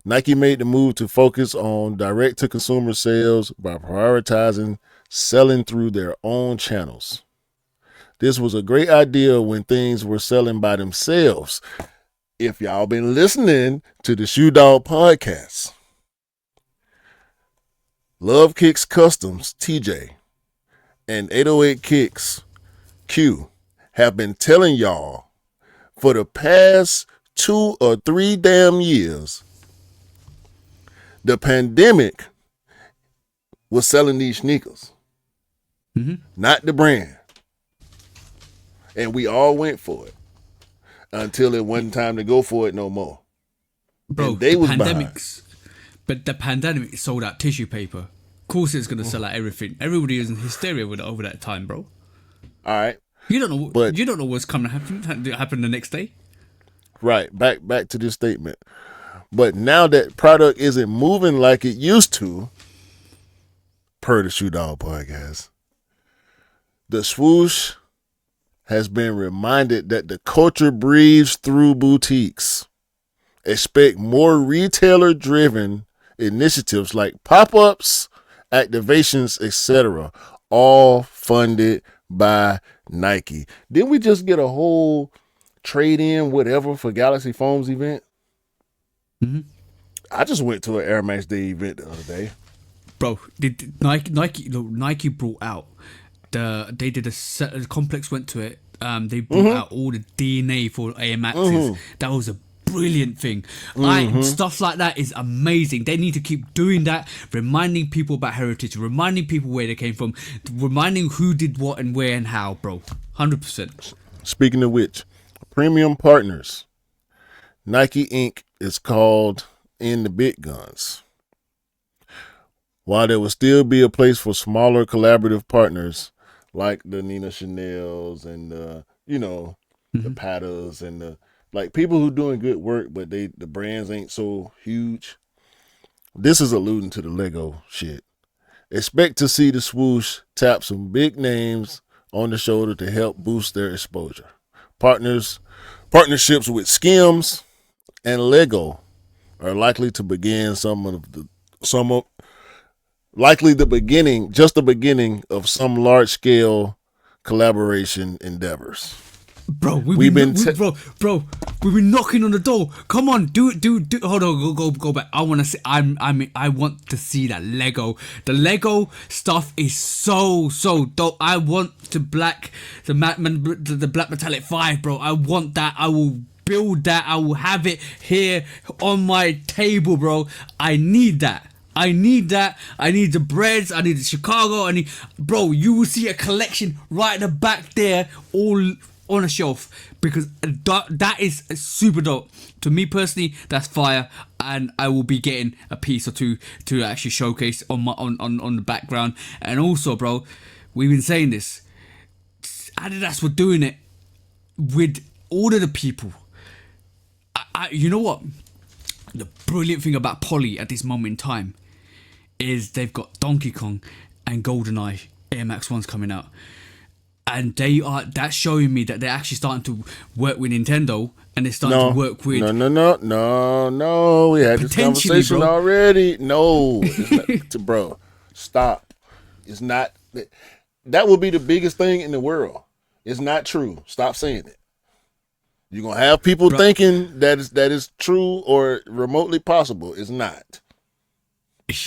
Nike made the move to focus on direct-to-consumer sales by prioritizing selling through their own channels. This was a great idea when things were selling by themselves. If y'all been listening to the Shoe Dog podcast, Love Kicks Customs, TJ, and 808 Kicks, Q, have been telling y'all for the past 2 or 3 damn years, the pandemic was selling these sneakers, not the brand. And we all went for it until it wasn't time to go for it no more. Bro, and they was behind. But the pandemic sold out tissue paper. Of course it's going to sell out everything. Everybody was in hysteria with it over that time, bro. All right. You don't know what's coming to happen the next day. Right. Back to this statement. But now that product isn't moving like it used to, per the Shoe Dog podcast, the swoosh has been reminded that the culture breathes through boutiques. Expect more retailer-driven initiatives like pop-ups, activations, etc., all funded by Nike. Didn't we just get a whole trade-in whatever for Galaxy Foam's event? Mm-hmm. I just went to an Air Max Day event the other day. Bro, Nike brought out they did a complex went to it. they brought out all the DNA for Air Maxes. That was a brilliant thing. Stuff like that is amazing. They need to keep doing that, reminding people about heritage, reminding people where they came from, reminding who did what and where and how, bro. 100%. Speaking of which, premium partners, Nike Inc. is called in the big guns. While there will still be a place for smaller collaborative partners like the Nina Chanels and the Pattas and the like people who doing good work, but the brands ain't so huge. This is alluding to the Lego shit. Expect to see the swoosh tap some big names on the shoulder to help boost their exposure. Partnerships with Skims and Lego are likely to begin the beginning of some large scale collaboration endeavors. Bro, we've been knocking on the door. Come on, do it. Hold on, go back. I want to see. I want to see that Lego. The Lego stuff is so dope. I want the black metallic 5, bro. I want that. I will build that. I will have it here on my table, bro. I need that. I need the breads. I need the Chicago. Bro, you will see a collection right at the back there, all on a shelf, because that is super dope. To me personally, that's fire, and I will be getting a piece or two to actually showcase on the background. And also, bro, we've been saying this. Adidas were doing it with all of the people. You know what? The brilliant thing about Poly at this moment in time is they've got Donkey Kong and GoldenEye Air Max 1s coming out. And that's showing me that they're actually starting to work with Nintendo, and they're starting to work with... No. We had this conversation already. No. Bro, stop. It's not... That would be the biggest thing in the world. It's not true. Stop saying it. You're going to have people thinking that is true or remotely possible. It's not. As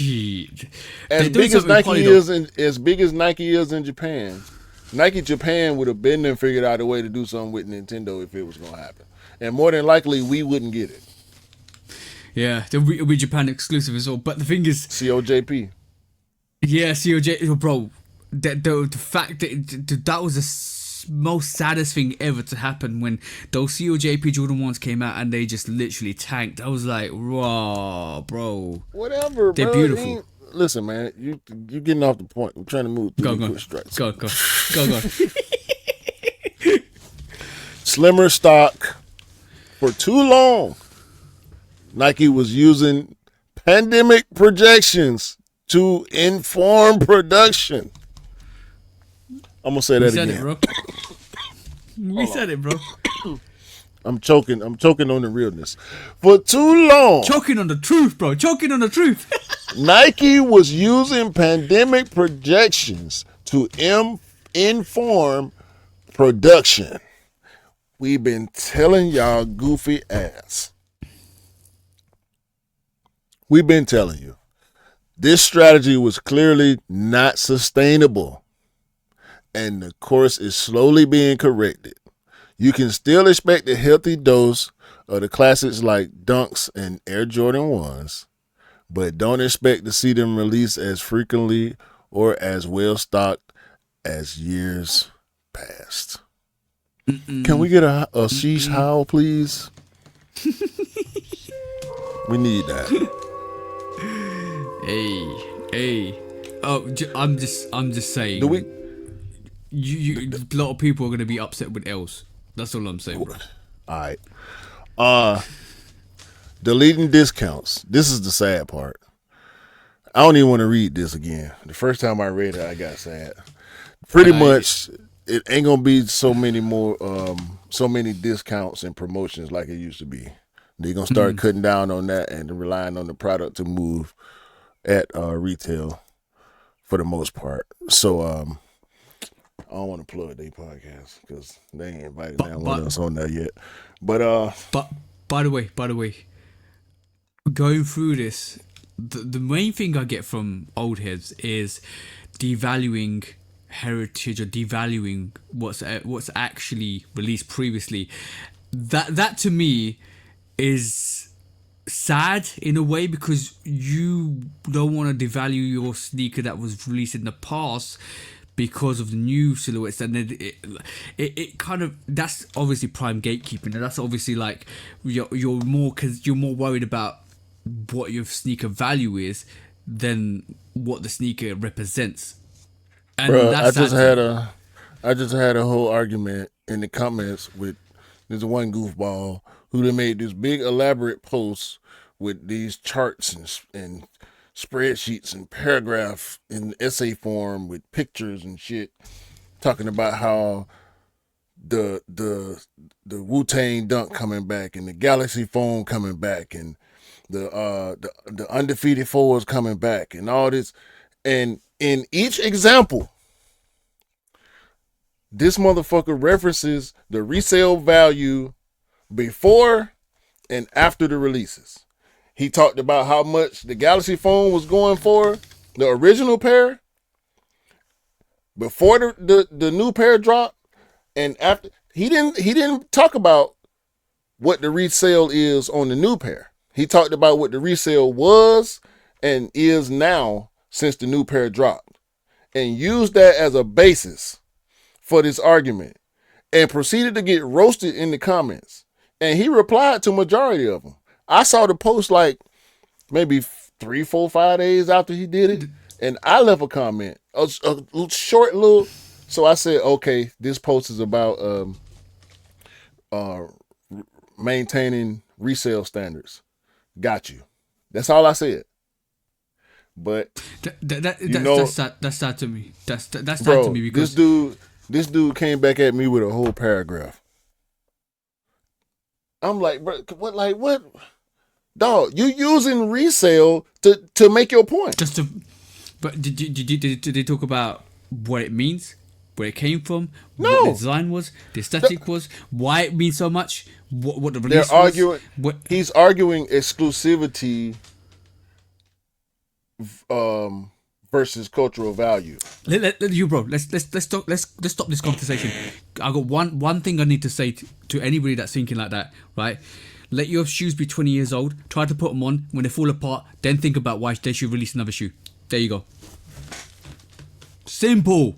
big as Nike is in Japan... Nike Japan would have been there and figured out a way to do something with Nintendo if it was going to happen. And more than likely, we wouldn't get it. Yeah, it'll be Japan exclusive as well. But the thing is... COJP. Yeah, COJ... Bro, the fact that was the most saddest thing ever to happen when those COJP Jordan 1s came out and they just literally tanked. I was like, raw, bro. Whatever, They're bro. beautiful. Listen, man, you getting off the point. I'm trying to move through the quick strikes. Go. Slimmer stock. For too long, Nike was using pandemic projections to inform production. I'm gonna say that again. We said it, bro. I'm choking on the realness. For too long. Choking on the truth, bro. Choking on the truth. Nike was using pandemic projections to inform production. We've been telling y'all goofy ass. We've been telling you. This strategy was clearly not sustainable, and the course is slowly being corrected. You can still expect a healthy dose of the classics like Dunks and Air Jordan 1s, but don't expect to see them released as frequently or as well stocked as years past. Can we get a sheesh howl, please? We need that. Hey. Oh, I'm just saying. Do we? A lot of people are gonna be upset with L's. That's all I'm saying, bro. All right. Deleting discounts. This is the sad part. I don't even want to read this again. The first time I read it, I got sad. Pretty much, it ain't gonna be so many discounts and promotions like it used to be. They're gonna start cutting down on that and relying on the product to move at retail for the most part. So I don't want to plug their podcast because they ain't invited down with us on there yet. But by the way, going through this, the main thing I get from old heads is devaluing heritage or devaluing what's actually released previously. That to me is sad in a way, because you don't want to devalue your sneaker that was released in the past because of the new silhouettes, and then it kind of, that's obviously prime gatekeeping, and that's obviously like you're more, because you're more worried about what your sneaker value is than what the sneaker represents. And Bro, that's I just had a whole argument in the comments with this one goofball who they made this big elaborate post with these charts and spreadsheets and paragraph in essay form with pictures and shit, talking about how the Wu-Tang Dunk coming back and the Galaxy Phone coming back and the undefeated fours coming back and all this. And in each example, this motherfucker references the resale value before and after the releases. He talked about how much the Galaxy Phone was going for, the original pair, before the new pair dropped, and after. He didn't talk about what the resale is on the new pair. He talked about what the resale was and is now since the new pair dropped, and used that as a basis for this argument, and proceeded to get roasted in the comments. And he replied to majority of them. I saw the post like maybe 3, 4, 5 days after he did it, and I left a comment, a short little. So I said, okay, this post is about maintaining resale standards. Got you. That's all I said. But that's sad to me. That's sad bro, to me, because this dude came back at me with a whole paragraph. I'm like, bro, what? Dog, you using resale to make your point. But did they talk about what it means, where it came from, No. what the design was, the aesthetic was, why it means so much, what the release was? He's arguing exclusivity versus cultural value. Let's stop this conversation. I got one thing I need to say to anybody that's thinking like that, right? Let your shoes be 20 years old. Try to put them on. When they fall apart, then think about why they should release another shoe. There you go. Simple.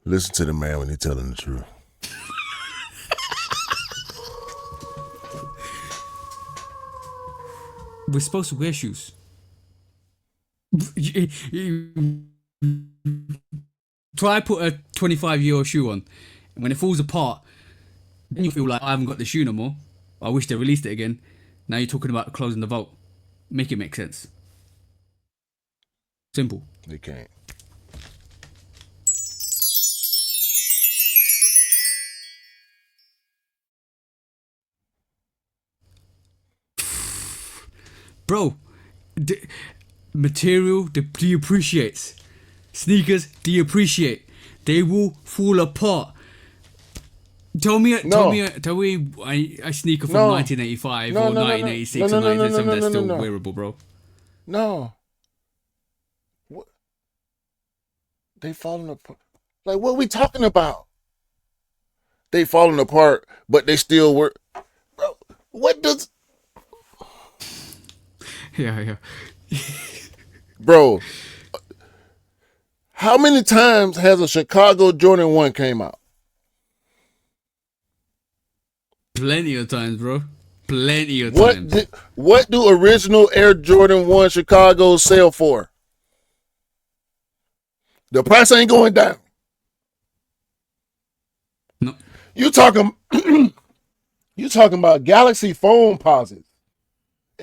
Listen to the man when he's telling the truth. We're supposed to wear shoes. Try put a 25-year-old shoe on, and when it falls apart, then you feel like, I haven't got the shoe no more. I wish they released it again. Now you're talking about closing the vault. Make it make sense. Simple. They can't. Bro, material depreciates. Sneakers depreciate. They will fall apart. Tell me a sneaker from 1985 or 1986 or 1987 that's still wearable, bro. No. What? They falling apart. Like, what are we talking about? They falling apart, but they still work. Bro, what does... Yeah. Bro, how many times has a Chicago Jordan 1 came out? Plenty of times, bro. Plenty of times. What do original Air Jordan 1 Chicago sell for? The price ain't going down. No. You talking about Galaxy Phone posits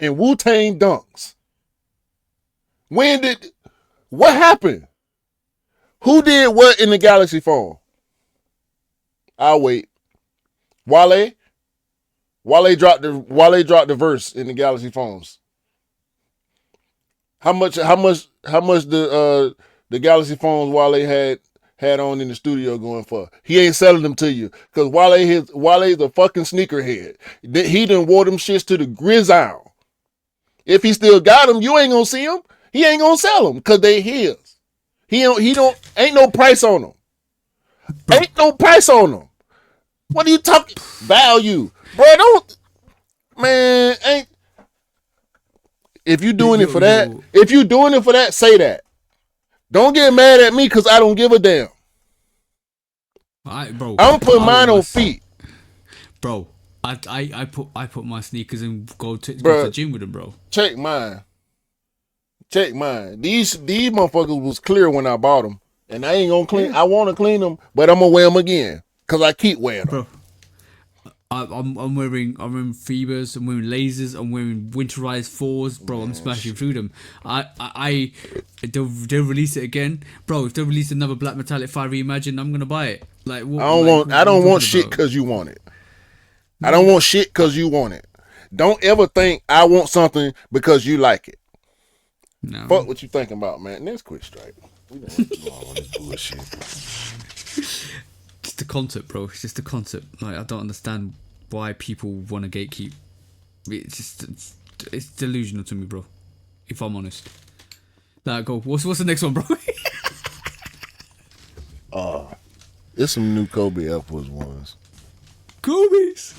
and Wu-Tang Dunks. What happened? Who did what in the Galaxy Phone? I'll wait. Wale dropped the verse in the Galaxy Phones. How much the Galaxy Phones Wale had on in the studio going for. He ain't selling them to you because Wale's a fucking sneakerhead. He done wore them shits to the grizzle. If he still got them, you ain't gonna see them. He ain't gonna sell them because they his. Ain't no price on them. Ain't no price on them. What are you talking? Value, bro. Ain't. If you doing it for that, say that. Don't get mad at me because I don't give a damn. Bro, I'm putting mine on feet. Bro, I put my sneakers and go to the gym with them, bro. Check mine. These motherfuckers was clear when I bought them. And I ain't gonna clean. I want to clean them, but I'm gonna wear them again because I keep wearing them. Bro, I'm wearing Fibers, I'm wearing lasers, I'm wearing winterized 4s, bro. I'm smashing through them. They'll release it again, bro. If they release another Black Metallic 5 Reimagine, I'm gonna buy it. Like I don't want shit because you want it. I don't want shit because you want it. Don't ever think I want something because you like it. No. Fuck what you thinking about, man. Let's quit straight. We don't want to do all this bullshit. Just the concept, bro. It's just the concept. Like, I don't understand why people want to gatekeep. It's delusional to me, bro. If I'm honest. Like, go. What's the next one, bro? There's some new Kobe Air Force Ones. Kobe's.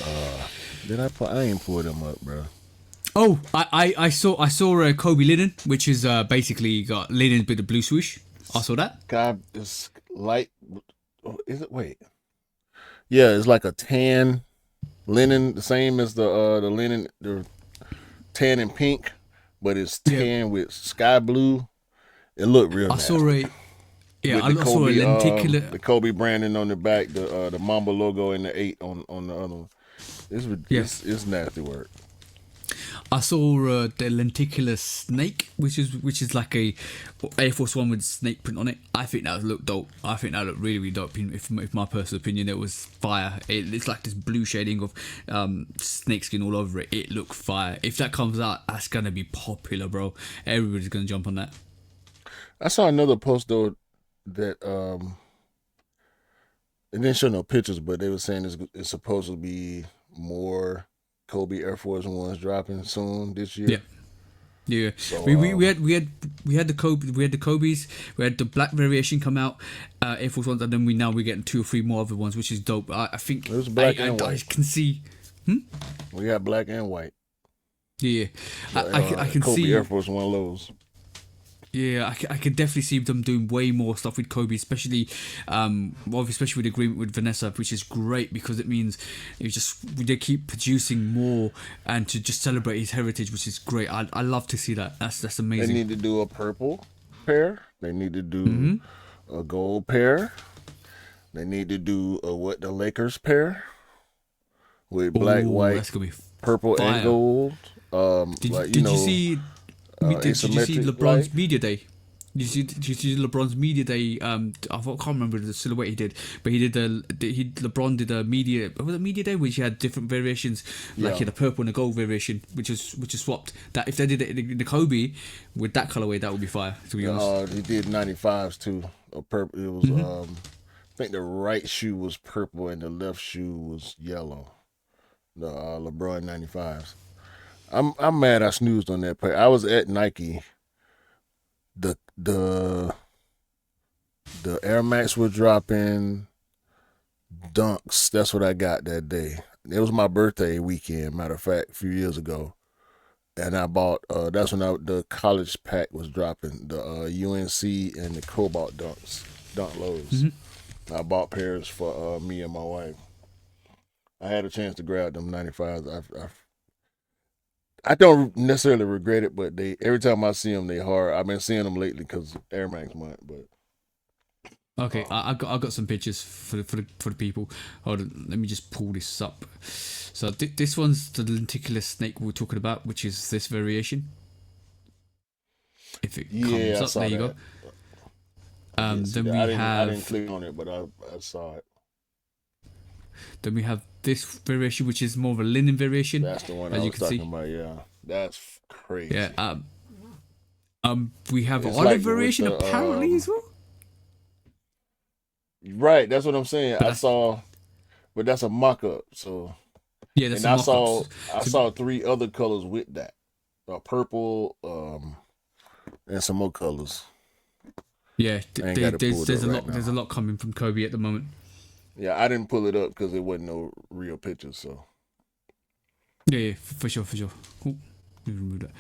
I ain't pulled them up, bro. Oh, I saw Kobe linen, which is basically got linen with the blue swoosh. I saw that. God, this light. Is it? Wait. Yeah, it's like a tan linen, the same as the linen, the tan and pink, but it's tan with sky blue. It looked real nice. I saw a lenticular. The Kobe branding on the back, the Mamba logo and the 8 on the other one. It's nasty work. I saw the lenticular snake, which is like a Air Force One with snake print on it. I think that looked dope. I think that looked really, really dope. If my personal opinion, it was fire. It's like this blue shading of snakeskin all over it. It looked fire. If that comes out, that's gonna be popular, bro. Everybody's gonna jump on that. I saw another post though that it didn't show no pictures, but they were saying it's supposed to be more Kobe Air Force Ones dropping soon this year. Yeah. So, we had the Kobe's, we had the black variation come out, Air Force Ones, and then we're getting 2 or 3 more other ones, which is dope. I think it was black and white. I can see. We got black and white. Yeah. I can Kobe see Air Force One of those. Yeah, I can definitely see them doing way more stuff with Kobe, especially with the agreement with Vanessa, which is great because it means they keep producing more and to just celebrate his heritage, which is great. I love to see that. That's amazing. They need to do a purple pair. They need to do a gold pair. They need to do the Lakers pair with black, white, that's gonna be purple, fire. and gold. Did you see LeBron's media day? Did you see LeBron's media day? I can't remember the silhouette he did, but LeBron did a media day which had different variations, like he had a purple and a gold variation, which is swapped. That if they did it in the Kobe with that colorway, that would be fire. To be honest, he did 95s too. A purple. It was I think the right shoe was purple and the left shoe was yellow. The LeBron 95s. I'm mad I snoozed on that pair. I was at Nike. The Air Max were dropping Dunks. That's what I got that day. It was my birthday weekend, matter of fact, a few years ago. And I bought that's when the college pack was dropping, the UNC and the Cobalt Dunks, Dunk Lows. I bought pairs for me and my wife. I had a chance to grab them 95s. I don't necessarily regret it, but every time I see them, they hard. I've been seeing them lately because Air Max month. But okay, I got some pictures for the people. Hold on, let me just pull this up. So this one's the lenticular snake we were talking about, which is this variation. If it comes up, there you go. Then I didn't click on it, but I saw it. Then we have this variation, which is more of a linen variation. That's the one I was talking about. Yeah, that's crazy. Yeah. We have It's olive like with variation the apparently as well. right. That's what I'm saying. But I that's saw, but that's a mock-up. So, yeah, that's and a I mock-ups. saw I So saw three other colors with that, purple, and some more colors. yeah, I ain't got it pulled up right there's a now. lot coming from Kobe at the moment. Yeah, I didn't pull it up because it wasn't no real pictures. So Yeah, for sure, for sure. Oh, let me remove that.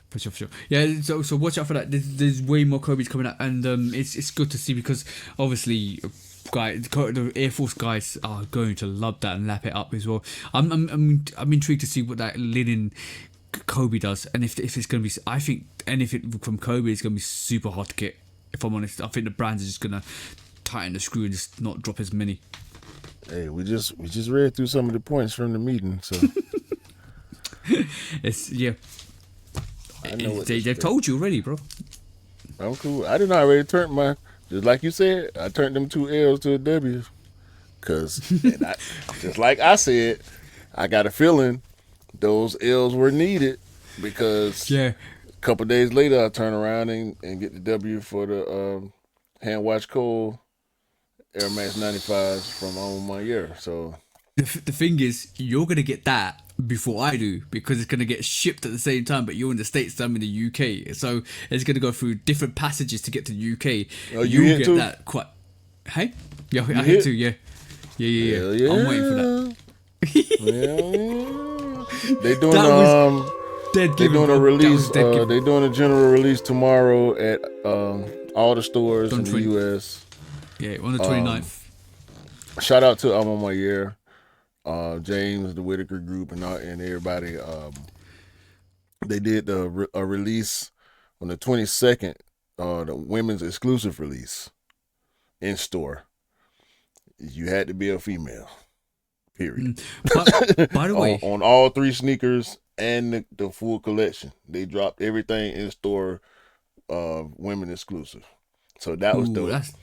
For sure, for sure. Yeah, so watch out for that. There's way more Kobe's coming out, and it's good to see because obviously, the Air Force guys are going to love that and lap it up as well. I'm intrigued to see what that linen Kobe does, and if it's going to be, I think anything from Kobe is going to be super hard to get. If I'm honest, I think the brands are just going to tighten the screw and just not drop as many. hey, we just read through some of the points from the meeting, so It's yeah. I know what to They've expect. told you already, bro. I'm cool. I didn't already turn my, just like you said, I turned them two L's to a W. Cause and I, just like I said, I got a feeling those L's were needed because Yeah. a couple days later I turn around and get the W for the hand wash cold Air Max 95s from on my year. So The thing is, you're gonna get that before I do because it's gonna get shipped at the same time. But you're in the States, I'm in the UK, so it's gonna go through different passages to get to the UK. oh, you You'll hit get too? that quite. Hey, yeah, I You hit hit? too. Yeah, Hell yeah. I'm waiting for that. Hell yeah. They doing That was dead they given, doing a bro. That release. was dead given. They doing a general release tomorrow at all the stores in Done the 20. U.S. Yeah, on the 29th. Shout out to I'm on my year, James, the Whitaker group, and everybody. They did a release on the 22nd, the women's exclusive release in store. You had to be a female. Period. But by the way, on all three sneakers and the full collection, they dropped everything in store, women exclusive. So that was ooh, dope. that's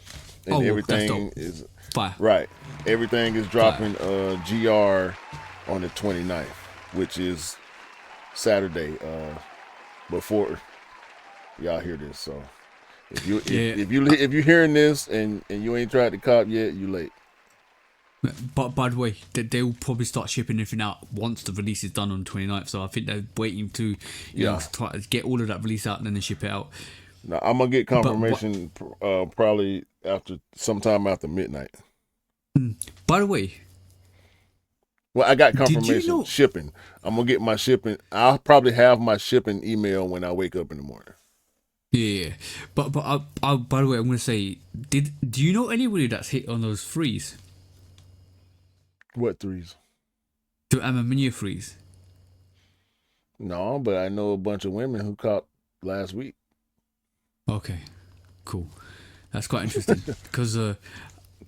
And that's everything dope. is Fire. right. Everything is dropping GR on the 29th, which is Saturday. Before y'all hear this, so if you're hearing this and you ain't tried to cop yet, you late. But by the way, they'll probably start shipping everything out once the release is done on the 29th. So I think they're waiting to, you know, try to get all of that release out and then they ship it out. Now I'm gonna get confirmation probably sometime after midnight. By the way, well, I got confirmation Did you know- shipping. I'm gonna get my shipping. I'll probably have my shipping email when I wake up in the morning. yeah. But I by the way, I'm gonna say, do you know anybody that's hit on those threes? What threes? The Amaminia threes. No, but I know a bunch of women who copped last week. Okay, cool. That's quite interesting because,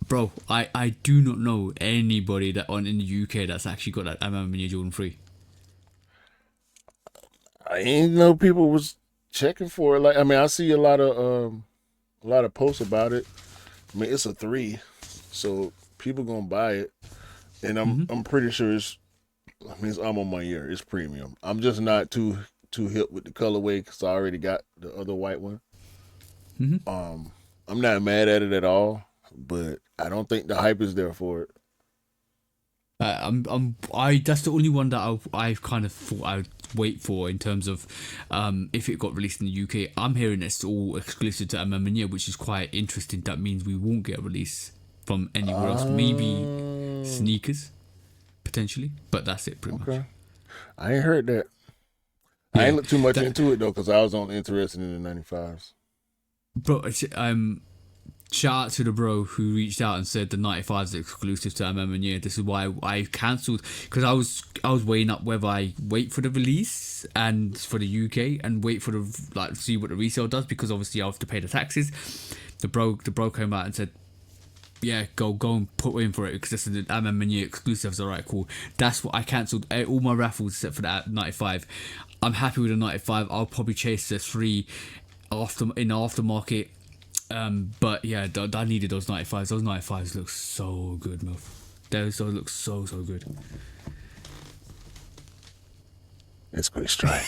bro, I do not know anybody in the UK that's actually got that Amaminia Jordan 3. I ain't know people was checking for it. Like, I mean, I see a lot of posts about it. I mean, it's a 3, so people gonna buy it, and I'm pretty sure it's. I mean, I'm on my year. It's premium. I'm just not too hip with the colorway because I already got the other white one. I'm not mad at it at all, but I don't think the hype is there for it. That's the only one that I've kind of thought I'd wait for in terms of if it got released in the UK. I'm hearing it's all exclusive to Amaminia, which is quite interesting. That means we won't get a release from anywhere else. Maybe sneakers, potentially, but that's it pretty much. I ain't heard that. I ain't looked too much into it though, because I was only interested in the 95s. Bro, shout out to the bro who reached out and said the 95s are exclusive to Amaminia. This is why I cancelled, because I was weighing up whether I wait for the release and for the UK and wait for the see what the resale does, because obviously I have to pay the taxes. The bro came out and said, yeah, go and put in for it because this is an Amaminia exclusive. So alright, cool. That's what I cancelled all my raffles except for that 95. I'm happy with the 95. I'll probably chase the 3 in the aftermarket. But yeah, I needed those 95s. Those 95s look so good, man. Those look so good. It's great strike.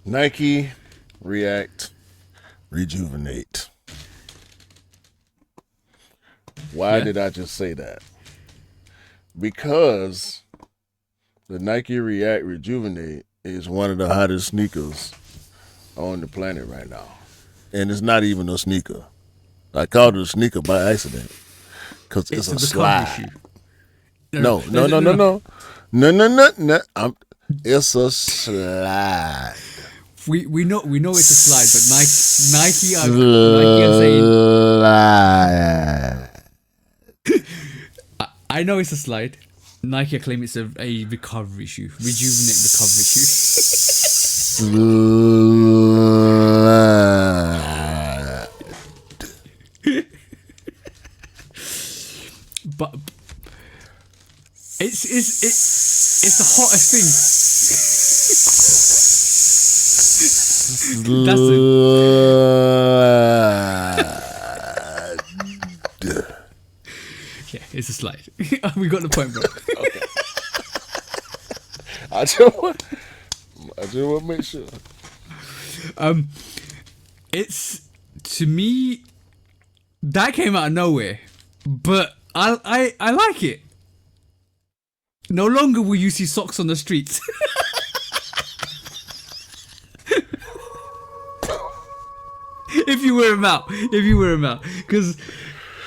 Nike Rejuvenate. Why did I just say that? Because the Nike Rejuvenate is one of the hottest sneakers on the planet right now. And it's not even a sneaker. I called it a sneaker by accident. Because it's a slide. No. It's a slide. We know it's a slide, but Nike are saying I know it's a slide. Nike claim it's a recovery shoe, rejuvenate recovery shoe. But it's the hottest thing. That's yeah, it's a slide. We got the point, bro. Okay. I just want to make sure. It's, to me, that came out of nowhere, but I like it. No longer will you see socks on the streets. If you wear them out, because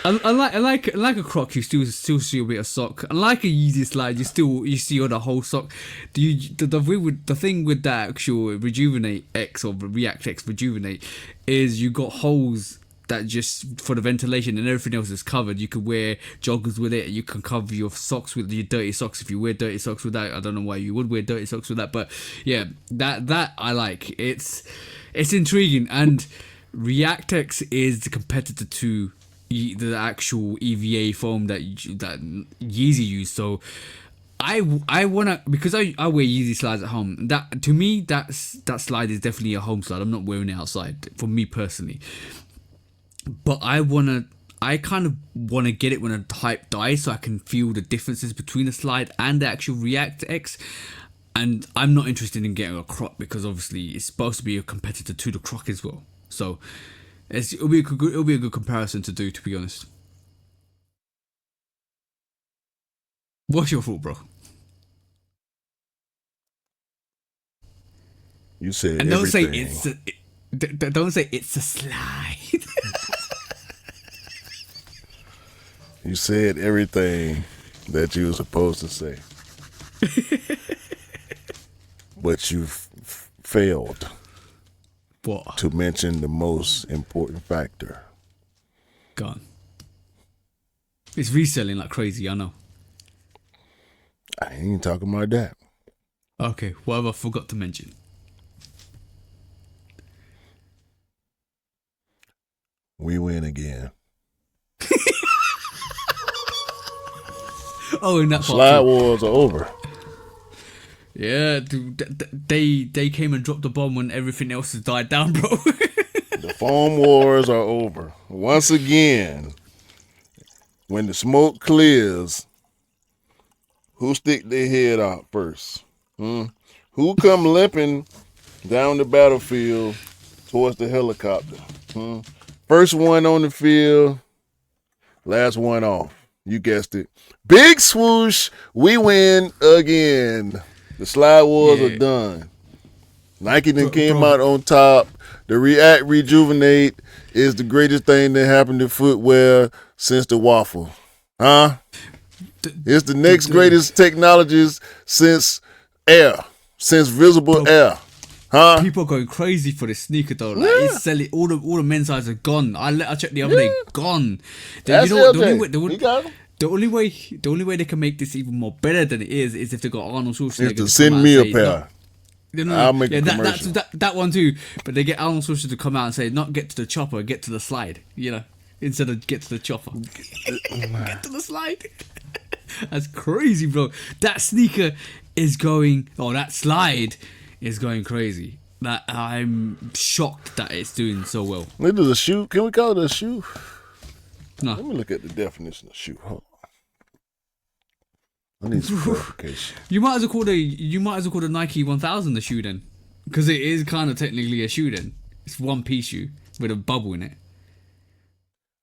unlike a Croc, you still see a bit of sock. Unlike a Yeezy slide, you see all the whole sock. The thing with that actual Rejuvenate-X or ReactX Rejuvenate is you got holes that just for the ventilation, and everything else is covered. You could wear joggers with it. You can cover your socks with your dirty socks if you wear dirty socks with that. I don't know why you would wear dirty socks with that, but yeah, that I like. It's intriguing, and ReactX is the competitor to the actual EVA foam that Yeezy used. So I wanna, because I wear Yeezy slides at home. That, to me, that slide is definitely a home slide. I'm not wearing it outside, for me personally. But I kind of wanna get it when a hype dies, so I can feel the differences between the slide and the actual ReactX. And I'm not interested in getting a Croc because obviously it's supposed to be a competitor to the Croc as well. So it'll be a good comparison to do, to be honest. What's your thought, bro? You said and don't everything. Don't say it's a slide. You said everything that you were supposed to say. But you failed. What? To mention the most important factor. Gone. It's reselling like crazy, I know. I ain't talking about that. Okay, what have I forgot to mention? We win again. Oh, in that slide wars are over. Yeah, dude, they came and dropped the bomb when everything else has died down, bro. The foam wars are over. Once again, when the smoke clears, who stick their head out first? Who come limping down the battlefield towards the helicopter? First one on the field, last one off. You guessed it. Big swoosh, we win again. The slide wars are done. Nike then came out on top. The Rejuvenate is the greatest thing that happened to footwear since the waffle. It's the next greatest technologies since air, since visible air. People are going crazy for this sneaker though. Like, it's selling, all the men's sizes are gone. I checked the other day, gone. That's you know, the only way they can make this even more better than it is if they got Arnold Schwarzenegger to send me a pair. I'll make a commercial. That one too. But they get Arnold Schwarzenegger to come out and say, not get to the chopper, get to the slide. You know, instead of get to the chopper, get to the slide. That's crazy, bro. That sneaker is going. Oh, that slide is going crazy. That I'm shocked that it's doing so well. Look at the shoe. Can we call it a shoe? No. Let me look at the definition of shoe. Hold on. I need some clarification. You might as well call the Nike 1000 the shoe then, because it is kind of technically a shoe then. It's one piece shoe with a bubble in it.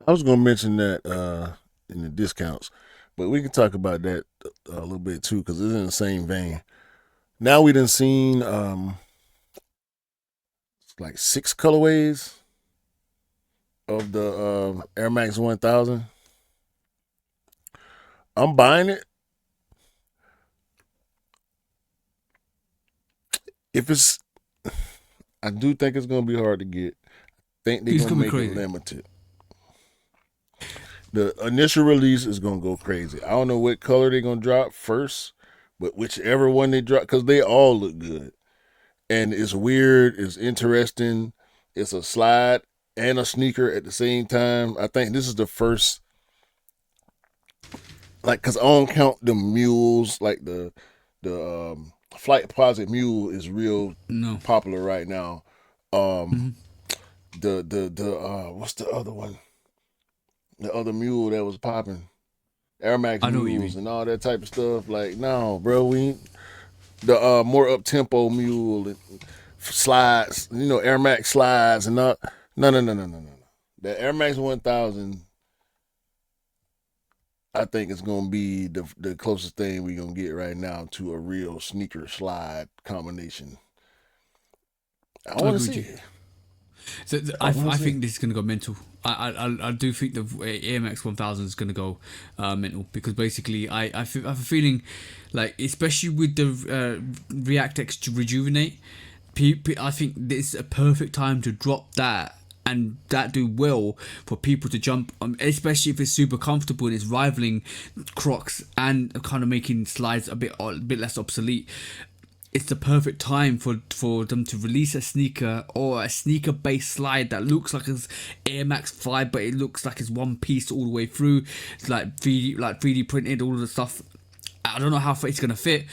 I was gonna mention that in the discounts, but we can talk about that a little bit too, because it's in the same vein. Now we done seen like 6 colorways of the Air Max 1000. I'm buying it. I do think it's gonna be hard to get. Think they're gonna make it limited. The initial release is gonna go crazy. I don't know what color they're gonna drop first, but whichever one they drop, because they all look good. And it's weird, it's interesting. It's a slide and a sneaker at the same time. I think this is the first, like, because I don't count the mules, like the Flight Deposit Mule is real popular right now. The what's the other one? The other mule that was popping, Air Max mules and all that type of stuff. Like, no, bro, the more up tempo mule and slides, Air Max slides and not. No. The Air Max 1000, I think it's gonna be the closest thing we're gonna get right now to a real sneaker slide combination. I want to see it. So I think this is gonna go mental. I do think the Air Max 1000 is gonna go mental, because basically I have a feeling, like, especially with the ReactX Rejuven8, I think this is a perfect time to drop that, and that do well for people to jump on, especially if it's super comfortable and it's rivaling Crocs and kind of making slides a bit less obsolete. It's the perfect time for them to release a sneaker or a sneaker based slide that looks like it's Air Max 5, but it looks like it's one piece all the way through. It's like 3D printed, all of the stuff. I don't know how it's gonna fit.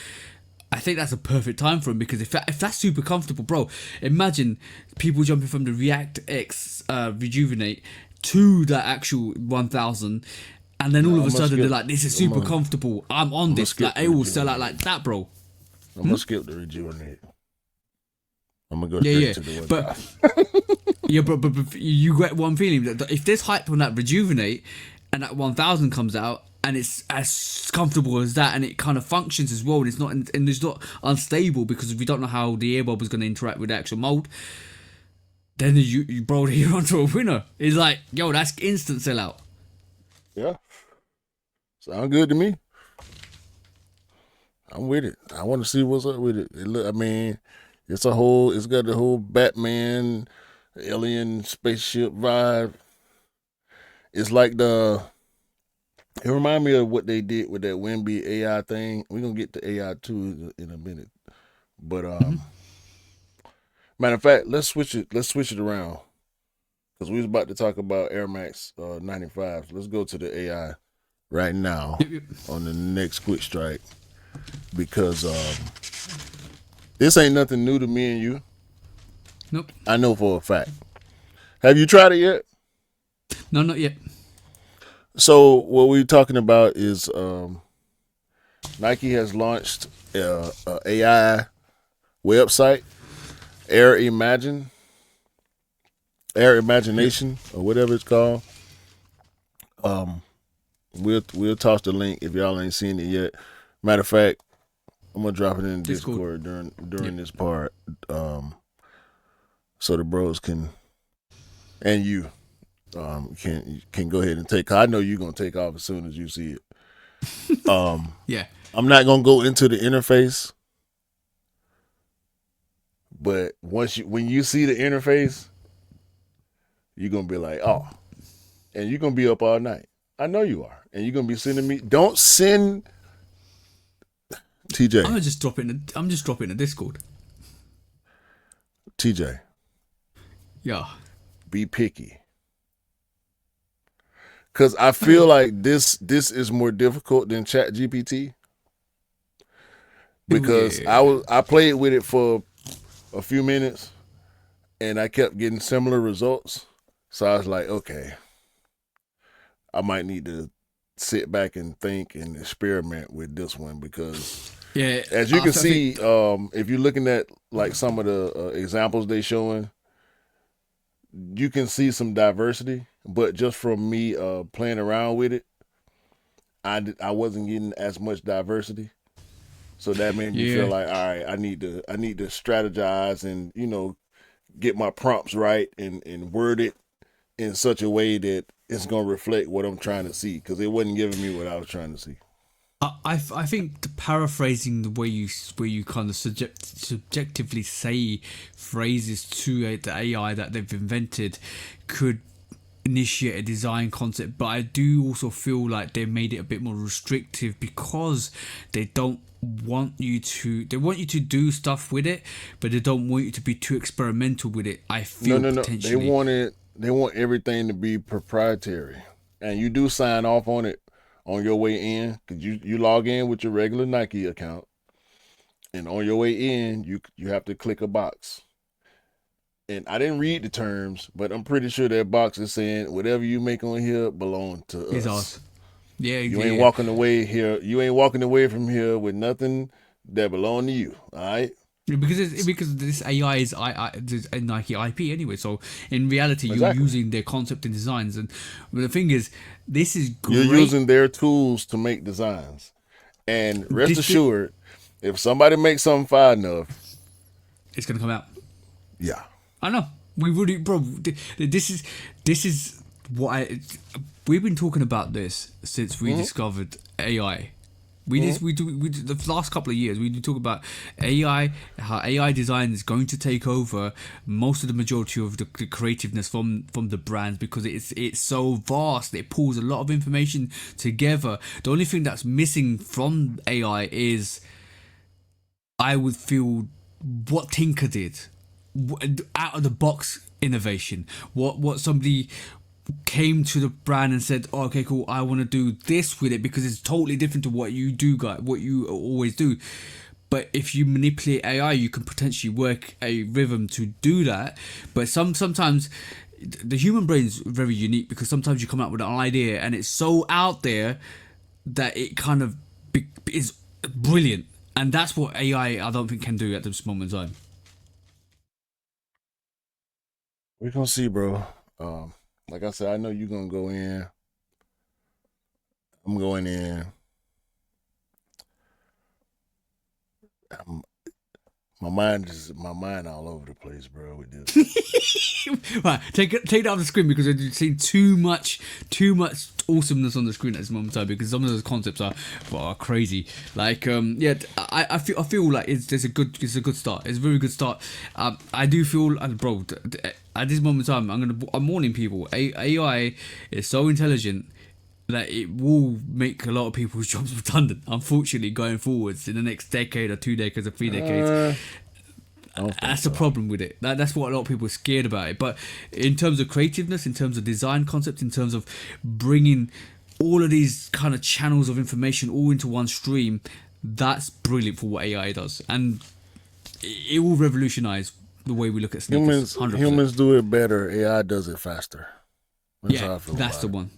I think that's a perfect time for them, because if that's super comfortable, bro, imagine people jumping from the ReactX Rejuven8 to the actual 1000, and then all of a sudden they're like, this is super comfortable, I'm on this. Like, it will sell out like that, bro. I'm gonna skip the Rejuvenate. I'm gonna go straight to the 1000. But you get one feeling that if there's hype on that Rejuvenate and that 1000 comes out and it's as comfortable as that and it kind of functions as well, and it's not unstable, because we don't know how the air bubble is going to interact with the actual mold, then you're onto a winner. It's like, yo, that's instant sellout. Yeah, sound good to me. I'm with it. I want to see what's up with it. It's got the whole Batman, alien spaceship vibe. It's like it reminds me of what they did with that Wimby AI thing. We're gonna get to AI too in a minute. But matter of fact, let's switch it around. Because we was about to talk about Air Max 95. Let's go to the AI right now on the next quick strike. Because this ain't nothing new to me and you. Nope. I know for a fact. Have you tried it yet? No, not yet. So what we're talking about is Nike has launched a AI website, Air Imagination, or whatever it's called. We'll toss the link if y'all ain't seen it yet. Matter of fact, I'm gonna drop it in Discord during this part, so the bros can, and you can go ahead and take. I know you're gonna take off as soon as you see it. Yeah. I'm not gonna go into the interface, but when you see the interface, you're gonna be like, oh, and you're gonna be up all night. I know you are, and you're gonna be sending me. Don't send. TJ. I'm just dropping the Discord. TJ. Yeah. Be picky. Cause I feel like this is more difficult than ChatGPT. Because I played with it for a few minutes and I kept getting similar results. So I was like, okay, I might need to sit back and think and experiment with this one because, Yeah, as you can see, if you're looking at like some of the examples they showing, you can see some diversity. But just from me playing around with it, I wasn't getting as much diversity. So that made me feel yeah. like, all right, I need to strategize and get my prompts right and word it in such a way that it's gonna reflect what I'm trying to see because it wasn't giving me what I was trying to see. I think paraphrasing the way you kind of subjectively say phrases to the AI that they've invented could initiate a design concept, but I do also feel like they made it a bit more restrictive because they don't want you to do stuff with it, but they don't want you to be too experimental with it. I feel No. potentially They want everything to be proprietary, and you do sign off on it on your way in because you log in with your regular Nike account, and on your way in you have to click a box. And I didn't read the terms, but I'm pretty sure that box is saying whatever you make on here belong to is us. ours. Yeah, You ain't yeah. walking away here. You ain't walking away from here with nothing that belong to you. All right. Because this AI is a Nike IP anyway, so in reality you're Exactly. using their concept and designs, and the thing is, this is You're great. using their tools to make designs, and rest This assured, if somebody makes something fire enough, it's gonna come out. yeah, I know. We really, bro. This is what we've been talking about this since we discovered AI. We do the last couple of years. We do talk about AI, how AI design is going to take over most of the majority of the creativeness from the brands because it's so vast. It pulls a lot of information together. The only thing that's missing from AI is, I would feel, what Tinker did, out of the box innovation. What somebody came to the brand and said, oh, okay, cool, I want to do this with it because it's totally different to what you do, guys, what you always do. But if you manipulate AI, you can potentially work a rhythm to do that. But sometimes the human brain is very unique because sometimes you come out with an idea and it's so out there that it kind of is brilliant. And that's what AI, I don't think, can do at this moment in time. we're gonna see, bro. Like I said, I know you're gonna go in. I'm going in. I'm, my mind all over the place, bro. With this, Right, take that off the screen because I've seen too much awesomeness on the screen at this moment in time because some of those concepts are crazy. Like yeah, I feel like it's a good start. It's a very good start. I do feel, bro, at this moment in time, I'm warning people. AI is so intelligent that it will make a lot of people's jobs redundant, unfortunately, going forwards in the next decade or 2 decades or 3 decades. That's the problem with it. That's what a lot of people are scared about it. But in terms of creativeness, in terms of design concept, in terms of bringing all of these kind of channels of information all into one stream, that's brilliant for what AI does. And it will revolutionize the way we look at sneakers. humans do it better. AI does it faster. That's how I feel that's about the it. one.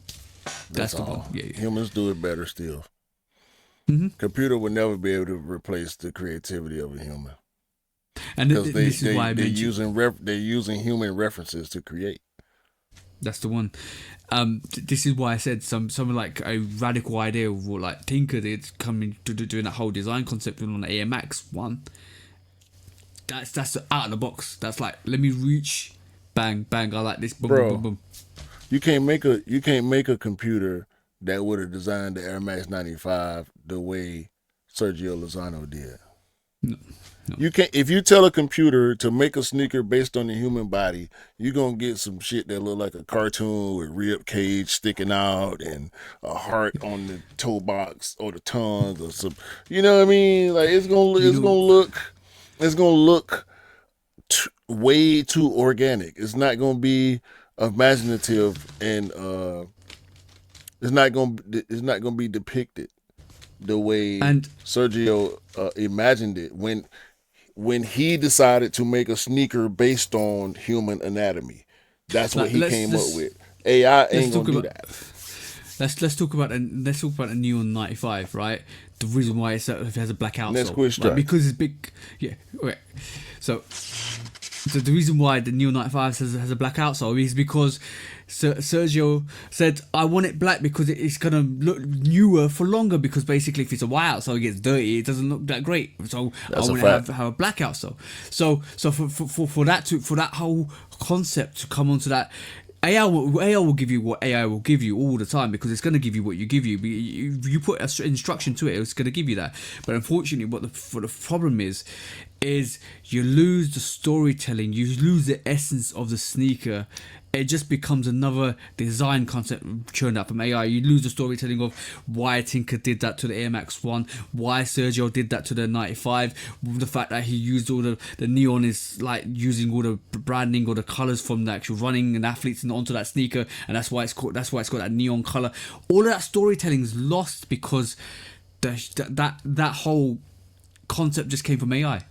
That's the one. Yeah. Humans do it better still. Computer will never be able to replace the creativity of a human And because this is why I mentioned they're using human references to create. that's the one. This is why I said something like a radical idea of what like Tinker did, coming to doing that whole design concept on the AMX one. That's out of the box. That's like, let me reach, bang bang. I like this. Boom, Bro, boom, boom, boom. You can't make a computer that would have designed the Air Max 95 the way Sergio Lozano did. No. You can't. If you tell a computer to make a sneaker based on the human body, you're gonna get some shit that look like a cartoon with rib cage sticking out and a heart on the toe box or the tongue or some. You know what I mean? Like it's gonna look way too organic. It's not gonna be imaginative and it's not gonna be depicted the way And Sergio imagined it when he decided to make a sneaker based on human anatomy. That's what he came up with. AI ain't gonna do that. let's talk about the Neon 95, right? The reason why it has a black outsole, Let's quit like, because it's big. Yeah, okay. So the reason why the Neon 95 has a black outsole is because Sergio said, I want it black because it's gonna look newer for longer, because basically if it's a white outsole it gets dirty, it doesn't look that great, so That's I a want fact. to have a black outsole. So for that whole concept to come onto that, AI will give you what AI will give you all the time, because it's going to give you what you give you. You put an instruction to it, it's going to give you that. But unfortunately, what the problem is you lose the storytelling, you lose the essence of the sneaker. It just becomes another design concept churned out from AI. You lose the storytelling of why Tinker did that to the Air Max 1, why Sergio did that to the 95, the fact that he used all the neon is like using all the branding or the colours from the actual running and athletes and onto that sneaker, and that's why it's got that neon colour. All of that storytelling is lost because that whole concept just came from AI.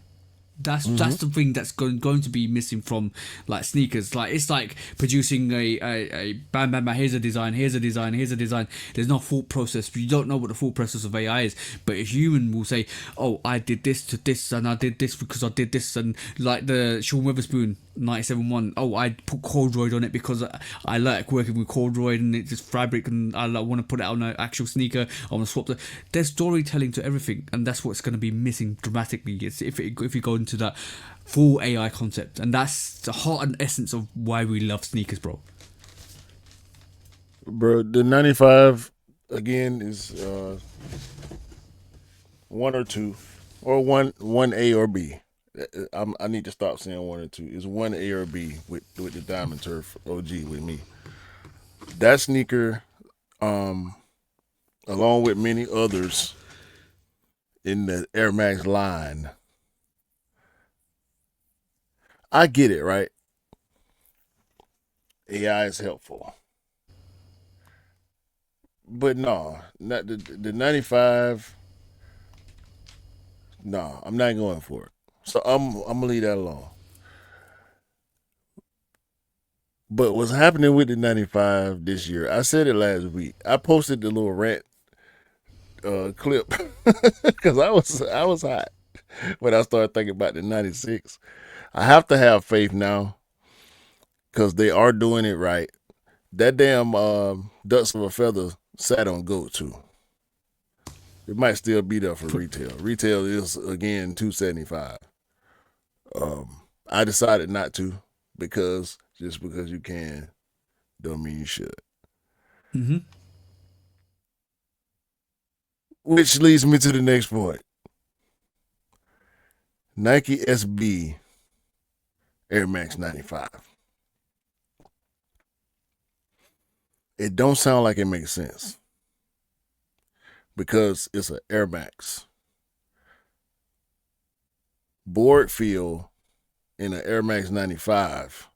That's the thing that's going to be missing from like sneakers. Like it's like producing a bam bam bam. Here's a design. There's no thought process. You don't know what the thought process of AI is. But a human will say, "Oh, I did this to this, and I did this because I did this." And like the Sean Witherspoon 97.1. Oh, I put corduroy on it because I like working with corduroy and it's just fabric, and I want to put it on an actual sneaker. I want to swap there's storytelling to everything, and that's what's going to be missing dramatically. It's if you go into that full AI concept, and that's the heart and essence of why we love sneakers, bro. Bro, the 95 again is one or two, or one A or B. I need to stop saying one or two. It's one A or B with the Diamond Turf OG with me. That sneaker, along with many others in the Air Max line, I get it, right? AI is helpful. But no, not the 95. No, I'm not going for it. So I'm gonna leave that alone. But what's happening with the 95 this year? I said it last week. I posted the little rant clip because I was hot when I started thinking about the 96. I have to have faith now because they are doing it right. That damn Ducks of a Feather sat on GOAT too. It might still be there for retail. Retail is again $275. I decided not to because just because you can don't mean you should. Mm-hmm. Which leads me to the next point. Nike SB Air Max 95. It don't sound like it makes sense because it's an Air Max. Board feel in an Air Max 95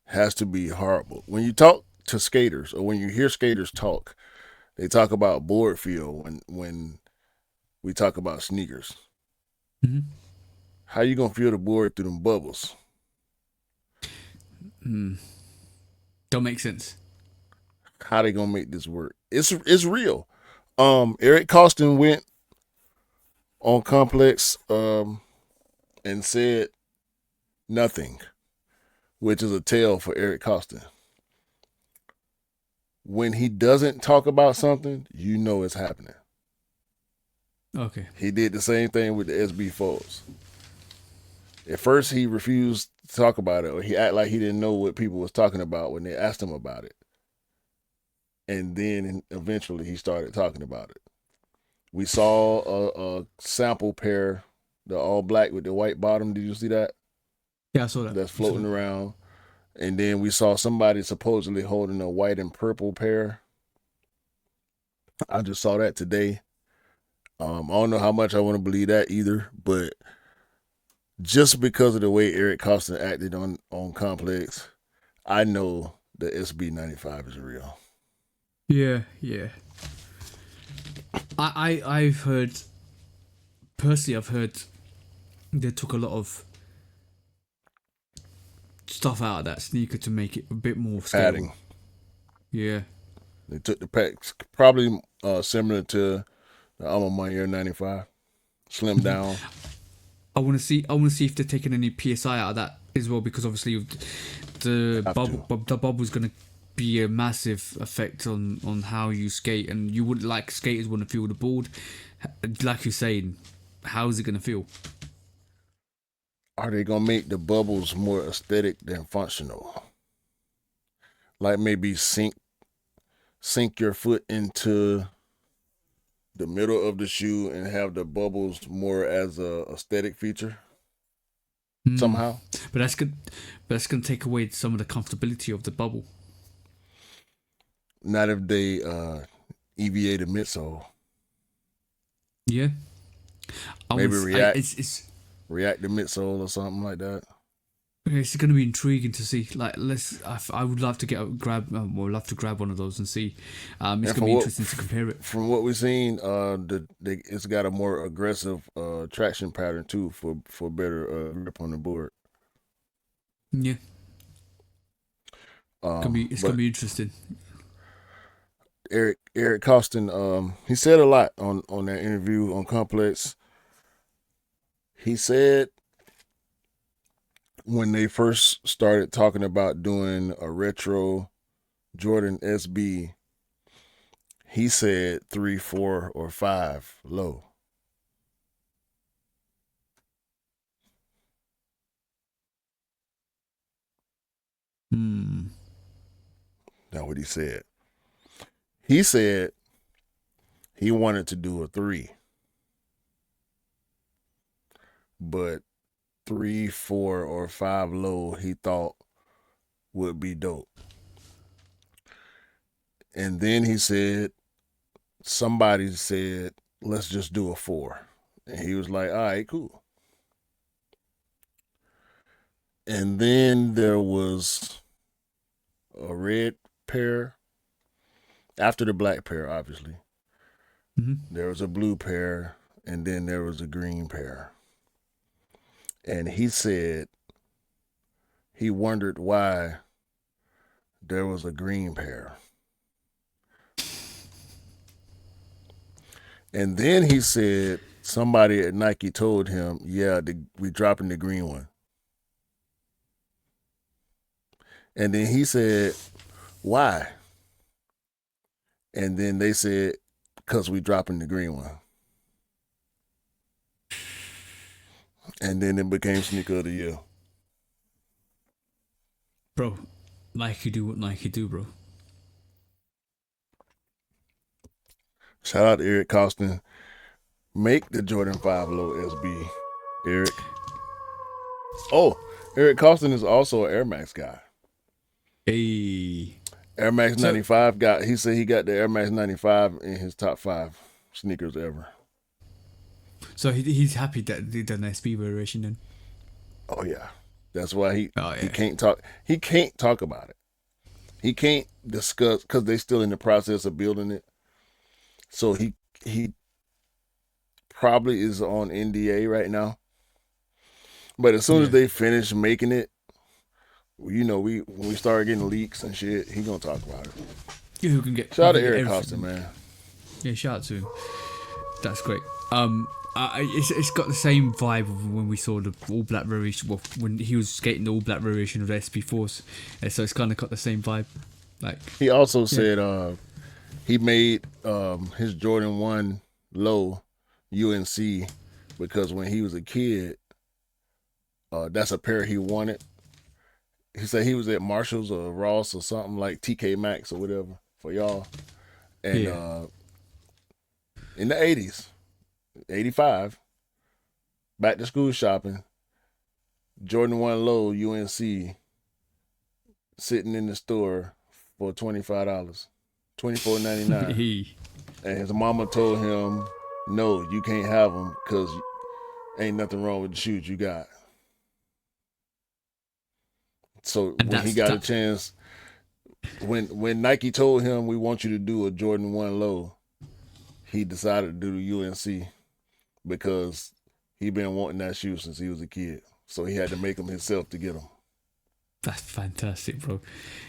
has to be horrible. When you talk to skaters or when you hear skaters talk, they talk about board feel when we talk about sneakers. Mm-hmm. How you gonna feel the board through them bubbles? Don't make sense. How they gonna make this work? It's real. Eric Costin went on Complex and said nothing, which is a tell for Eric Costin. When he doesn't talk about something, you know it's happening. Okay. He did the same thing with the SB Folds. At first, he refused to talk about it, or he acted like he didn't know what people was talking about when they asked him about it. And then eventually he started talking about it. We saw a sample pair, the all black with the white bottom. Did you see that? Yeah, I saw that. That's floating around. And then we saw somebody supposedly holding a white and purple pair. I just saw that today. I don't know how much I want to believe that either, but just because of the way Eric Costin acted on Complex, I know the SB95 is real. Yeah. I've heard they took a lot of stuff out of that sneaker to make it a bit more scalable. Adding. Yeah. They took the packs, probably similar to the Alma Air 95, slimmed down. I want to see. I want to see if they're taking any PSI out of that as well, because obviously the bubble's going to be a massive effect on how you skate, and you wouldn't like skaters want to feel the board. Like you're saying, how is it going to feel? Are they gonna make the bubbles more aesthetic than functional? Like maybe sink your foot into the middle of the shoe and have the bubbles more as a aesthetic feature somehow. But that's gonna take away some of the comfortability of the bubble. Not if they EVA the midsole. Yeah. Maybe react the midsole or something like that. It's going to be intriguing to see. Like, I would love to grab one of those and see. It's going to be interesting to compare it. From what we've seen, it's got a more aggressive traction pattern too for better grip on the board. Yeah. It's gonna be interesting. Eric Costin, he said a lot on that interview on Complex. He said when they first started talking about doing a retro Jordan SB, he said 3, 4, or 5 low. That's what he said. He said he wanted to do a 3, but 3, 4, or 5 low he thought would be dope. And then he said, somebody said, let's just do a 4. And he was like, all right, cool. And then there was a red pair after the black pair, obviously. There was a blue pair, and then there was a green pair. And he said he wondered why there was a green pair. And then he said somebody at Nike told him, yeah, we dropping the green one. And then he said, why? And then they said, because we dropping the green one. And then it became sneaker of the year. Bro, Nike do what Nike do, bro. Shout out to Eric Costin. Make the Jordan 5 Low SB, Eric. Oh, Eric Costin is also an Air Max guy. Hey. Air Max 95 he said he got the Air Max 95 in his top 5 sneakers ever. So he's happy that they done SB variation then. Oh yeah. That's why he can't talk. He can't talk about it. He can't discuss because they're still in the process of building it. So he probably is on NDA right now. But as soon as they finish making it, you know, when we start getting leaks and shit, he gonna talk about it. Yeah, who can get? Shout out to Eric Costin, man. Yeah, shout out to him. That's great. It's got the same vibe of when we saw the all black variation. Well, when he was skating the all black variation of the SP4s, so it's kind of got the same vibe. Like he also said, he made his Jordan 1 low UNC because when he was a kid, that's a pair he wanted. He said he was at Marshall's or Ross or something like TK Maxx or whatever for y'all. And in the 80s, 85, back to school shopping, Jordan 1 low UNC sitting in the store for $25, $24.99. And his mama told him, no, you can't have them because ain't nothing wrong with the shoes you got. So when he got a chance, when Nike told him we want you to do a Jordan 1 low, he decided to do the UNC because he been wanting that shoe since he was a kid. So he had to make them himself to get them. That's fantastic, bro.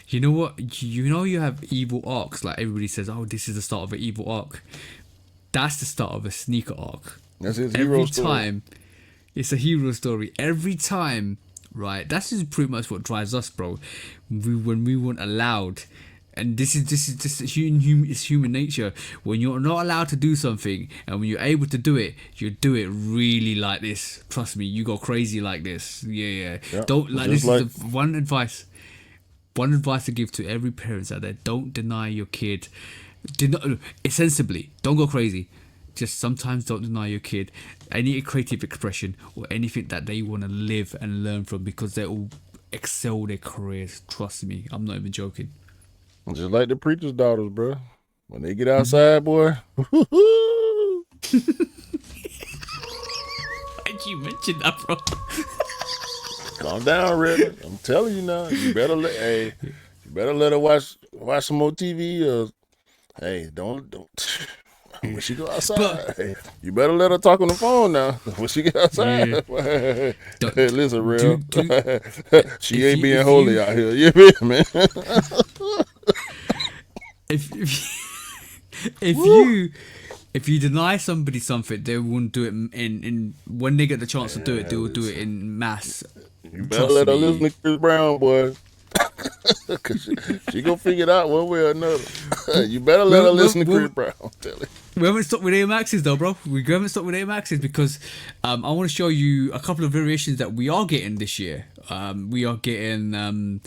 You know what? You know you have evil arcs. Like everybody says, oh, this is the start of an evil arc. That's the start of a sneaker arc. That's his Every hero story. time, it's a hero story. Every time, right? That's just pretty much what drives us, bro. When we weren't allowed, and this is human nature. When you're not allowed to do something, and when you're able to do it, you do it really like this. Trust me, you go crazy like this. Yeah. Don't like just this. Is the one advice. One advice to give to every parents out there: don't deny your kid. Sensibly, don't go crazy. Just sometimes don't deny your kid any creative expression or anything that they want to live and learn from, because they will excel their careers. Trust me, I'm not even joking. Just like the preacher's daughters, bro. When they get outside, boy. Why'd you mention that, bro? Calm down, Red. I'm telling you now. You better let her watch some more TV. Or hey, don't. When she go outside, hey, you better let her talk on the phone now. When she get outside, hey, listen, real. She ain't being holy out here. You feel me? If you deny somebody something, they won't do it in when they get the chance to do it. They will do it in mass. You better let her listen to Chris Brown, boy. Cause she gonna figure it out one way or another. You better let her listen to Chris Brown. We haven't stopped with Air Maxes though, bro. We haven't stopped with Air Maxes because I want to show you a couple of variations that we are getting this year. We are getting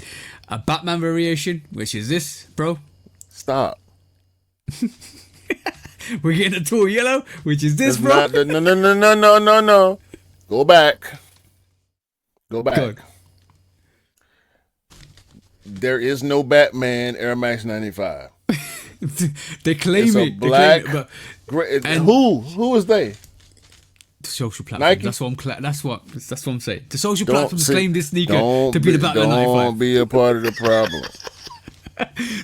a Batman variation, which is this, bro. Stop. We're getting a tall yellow, which is this, bro. No. Go back. Good. There is no Batman Air Max 95. They claim it's a it. Black. They claim it, and who is they? The social platform. Nike? That's what I'm saying. The social platforms claim this sneaker to be the Batman 95. Don't be a part of the problem.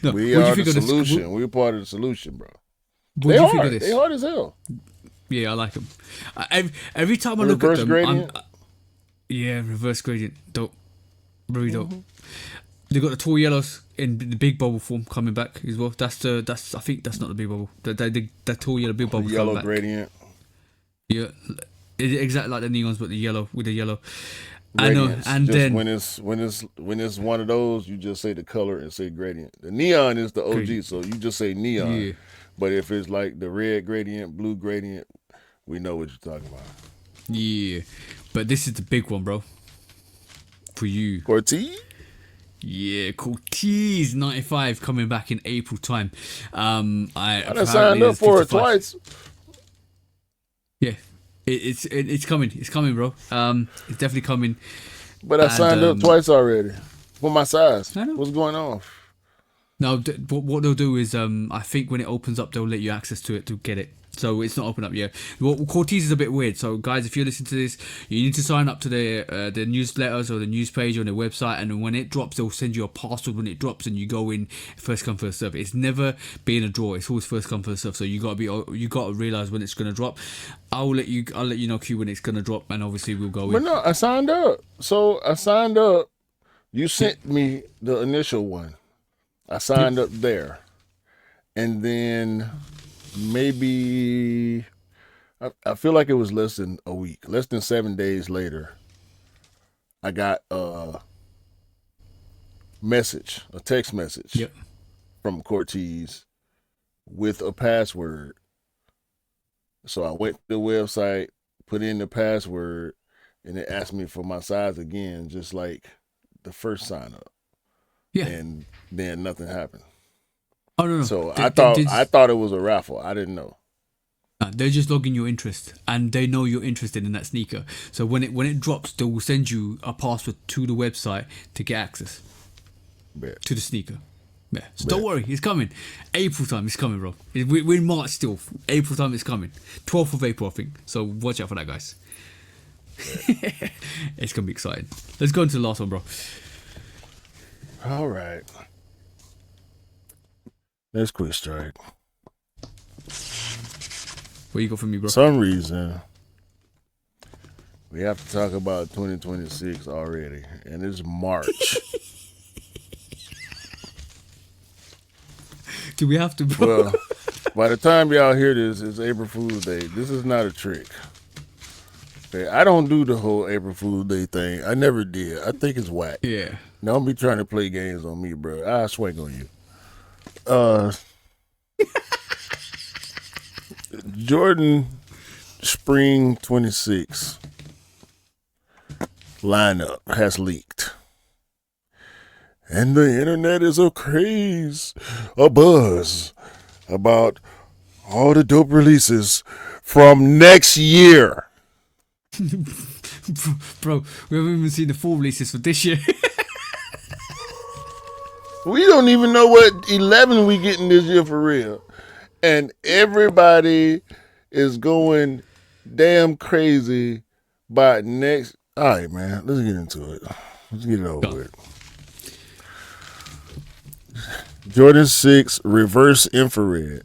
No, we are the solution. We're part of the solution, bro. What do you think of this? They hard as hell. Yeah, I like them. Every time I look at them, reverse gradient. Dope. Very dope. They got the tall yellows in the big bubble form coming back as well. I think that's not the big bubble. The tall yellow big bubble. Yellow gradient. Yeah, exactly like the neons, but the yellow with the yellow. Gradients. I know. And just then when it's one of those, you just say the color and say gradient. The neon is the OG, gradient. So you just say neon. Yeah. But if it's like the red gradient, blue gradient, we know what you're talking about. Yeah, but this is the big one, bro. For you, Cortez. Yeah, Cortez 95 coming back in April time. I signed up for it twice. Yeah, it's coming. It's coming, bro. It's definitely coming. But I signed up twice already for my size. What's going on? No, what they'll do is I think when it opens up, they'll let you access to it to get it. So it's not open up yet. Well, Cortez is a bit weird. So guys, if you're listening to this, you need to sign up to the newsletters or the news page on their website, and when it drops, they'll send you a password when it drops, and you go in first come first serve. It's never been a draw. It's always first come first serve. So you gotta realize when it's gonna drop. I'll let you know, Q, when it's gonna drop, and obviously we'll go in. But no, I signed up. So I signed up. You sent me the initial one. I signed up there, and then maybe I feel like it was less than a week, less than 7 days later, I got a text message from Cortez with a password. So I went to the website, put in the password, and it asked me for my size again, just like the first sign up. Yeah. And then nothing happened. Oh no! So I thought it was a raffle. I didn't know. They're just logging your interest, and they know you're interested in that sneaker. So when it drops, they will send you a password to the website to get access to the sneaker. Yeah. So don't worry, it's coming. April time, it's coming, bro. We're in March still. April time, it's coming. 12th of April, I think. So watch out for that, guys. It's gonna be exciting. Let's go into the last one, bro. All right. Let's quick strike. What you got from me, bro? For some reason, We have to talk about 2026 already, and it's March. Do we have to, bro? Well, by the time y'all hear this, it's April Fool's Day. This is not a trick. Okay, I don't do the whole April Fool's Day thing. I never did. I think it's whack. Yeah. Don't be trying to play games on me, bro. I'll swing on you. Jordan Spring 26 lineup has leaked. And the internet is a craze, a buzz about all the dope releases from next year. Bro, we haven't even seen the full releases for this year. We don't even know what 11 we getting this year for real. And everybody is going damn crazy by next. All right, man, let's get into it. Let's get it over with. Jordan 6 reverse infrared.